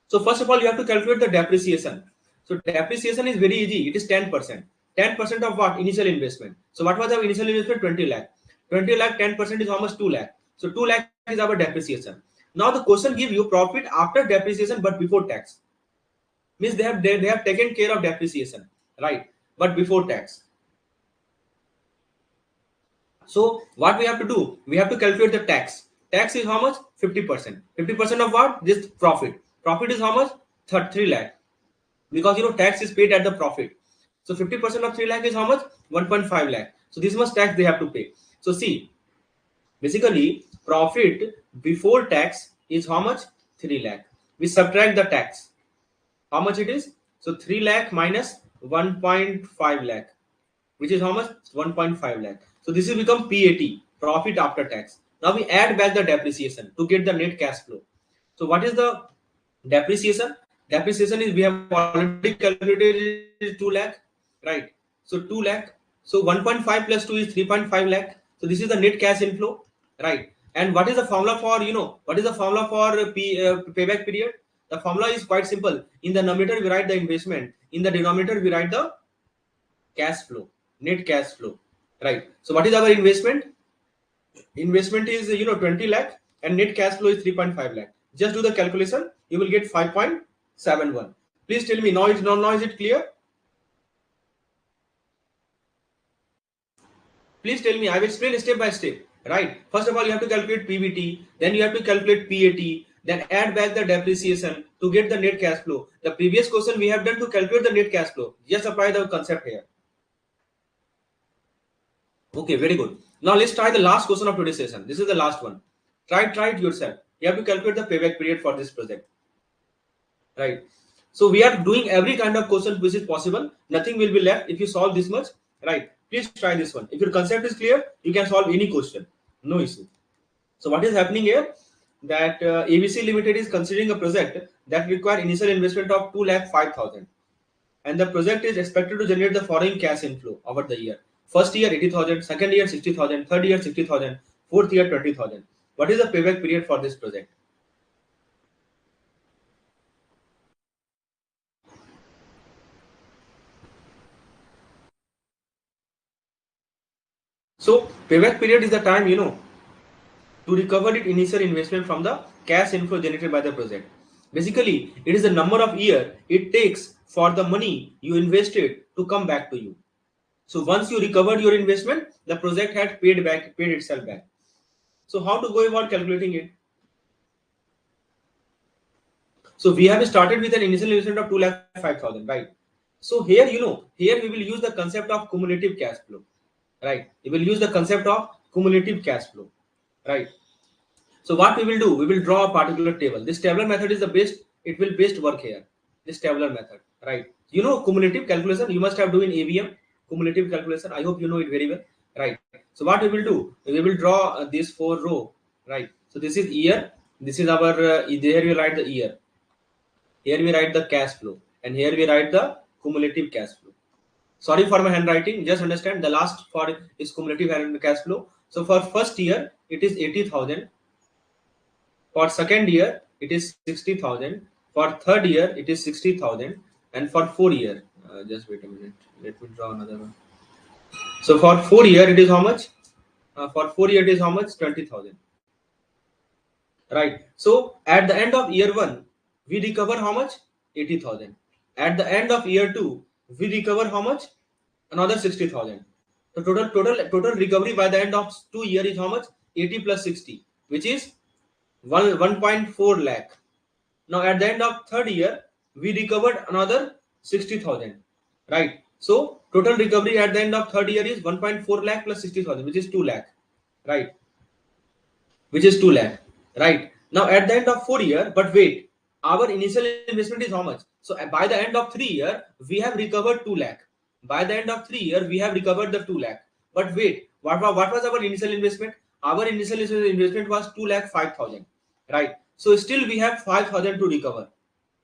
So first of all, you have to calculate the depreciation. So depreciation is very easy. It is 10%. 10% of what? Initial investment. So what was our initial investment? 20 lakh. 20 lakh, 10% is how much? 2 lakh. So 2 lakh is our depreciation. Now the question give you profit after depreciation but before tax. Means they have taken care of depreciation, right? But before tax. So what we have to do? We have to calculate the tax. Tax is how much? 50%. 50% of what? This profit. Profit is how much? 3 lakh. Because tax is paid at the profit. So 50% of 3 lakh is how much? 1.5 lakh. So this much tax they have to pay. So see, basically profit before tax is how much? 3 lakh. We subtract the tax. How much it is? So 3 lakh minus 1.5 lakh, which is how much? 1.5 lakh. So this will become PAT, profit after tax. Now we add back the depreciation to get the net cash flow. So what is the depreciation? Depreciation is, we have already calculated, is 2 lakh, right? So 2 lakh. So 1.5 plus 2 is 3.5 lakh. So this is the net cash inflow, right? And what is the formula for, what is the formula for payback period? The formula is quite simple. In the numerator, we write the investment. In the denominator, we write the cash flow, net cash flow, right? So what is our investment? Investment is 20 lakh, and net cash flow is 3.5 lakh. Just do the calculation, you will get 5.71. Please tell me, now is it clear? Please tell me. I've explained step by step, right? First of all, you have to calculate PBT, then you have to calculate PAT, then add back the depreciation to get the net cash flow. The previous question we have done to calculate the net cash flow. Just apply the concept here. Okay, very good. Now let's try the last question of today's session. This is the last one. Try it yourself. You have to calculate the payback period for this project, right? So we are doing every kind of question which is possible. Nothing will be left if you solve this much, right? Please try this one. If your concept is clear, you can solve any question. No issue. So what is happening here? That ABC Limited is considering a project that require initial investment of 2,05,000, and the project is expected to generate the following cash inflow over the year. First year 80,000, second year 60,000, third year 60,000, fourth year 20,000. What is the payback period for this project? So payback period is the time to recover its initial investment from the cash inflow generated by the project. Basically, it is the number of year it takes for the money you invested to come back to you. So once you recovered your investment, the project had paid itself back. So how to go about calculating it? So we have started with an initial investment of 2,05,000, right? So here, here we will use the concept of cumulative cash flow, right? We will use the concept of cumulative cash flow, right? So what we will do, we will draw a particular table. This tabular method is the best. It will best work here. This tabular method, right? Cumulative calculation. You must have done in ABM cumulative calculation. I hope you know it very well, right? So what we will do, we will draw this 4 row, right? So this is year. This is our there we write the year. Here we write the cash flow, and here we write the cumulative cash flow. Sorry for my handwriting. Just understand the last for is cumulative and cash flow. So for first year it is 80,000. For second year, it is 60,000. For third year, it is 60,000. And for 4 year, just wait a minute. Let me draw another one. So for 4 year, it is how much? For 4 year, it is how much? 20,000. Right. So at the end of year 1, we recover how much? 80,000. At the end of year 2, we recover how much? Another 60,000. So total recovery by the end of 2 year is how much? 80 plus 60, which is 1.4 lakh. Now at the end of third year, we recovered another 60,000, right? So total recovery at the end of third year is 1.4 lakh plus 60,000, which is 2 lakh, right? Which is 2 lakh, right? Now at the end of 4 year, but wait, our initial investment is how much? So by the end of 3 year, we have recovered 2 lakh. By the end of 3 year, we have recovered the 2 lakh. But wait, what was our initial investment? Our initial investment was 2,05,000, right? So still we have 5,000 to recover,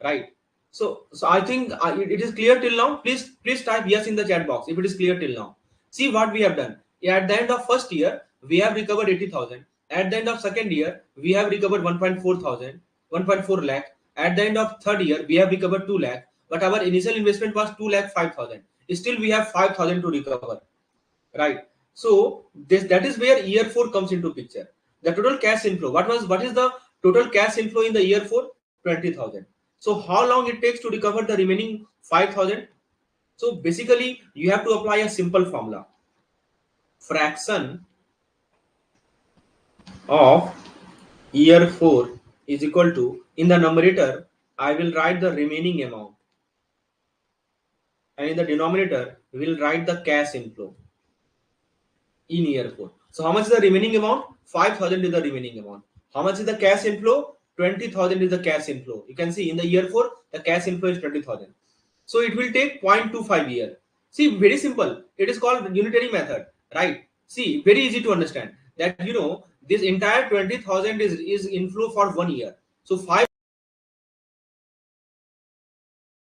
right? So I think it is clear till now. Please type yes in the chat box if it is clear till now. See what we have done. At the end of first year, we have recovered 80,000. At the end of second year, we have recovered 1.4 lakh. At the end of third year, we have recovered 2 lakh. But our initial investment was 2,05,000. Still we have 5,000 to recover, right? So that is where year 4 comes into picture. The total cash inflow. What is the total cash inflow in the year 4? 20,000. So how long it takes to recover the remaining 5,000? So basically you have to apply a simple formula. Fraction of year 4 is equal to, in the numerator I will write the remaining amount, and in the denominator we will write the cash inflow in year 4. So how much is the remaining amount? 5,000 is the remaining amount. How much is the cash inflow? 20,000 is the cash inflow. You can see in the year 4 the cash inflow is 20,000. So it will take 0.25 year. See, very simple. It is called unitary method, right? See, very easy to understand that this entire 20,000 is inflow for 1 year. So 5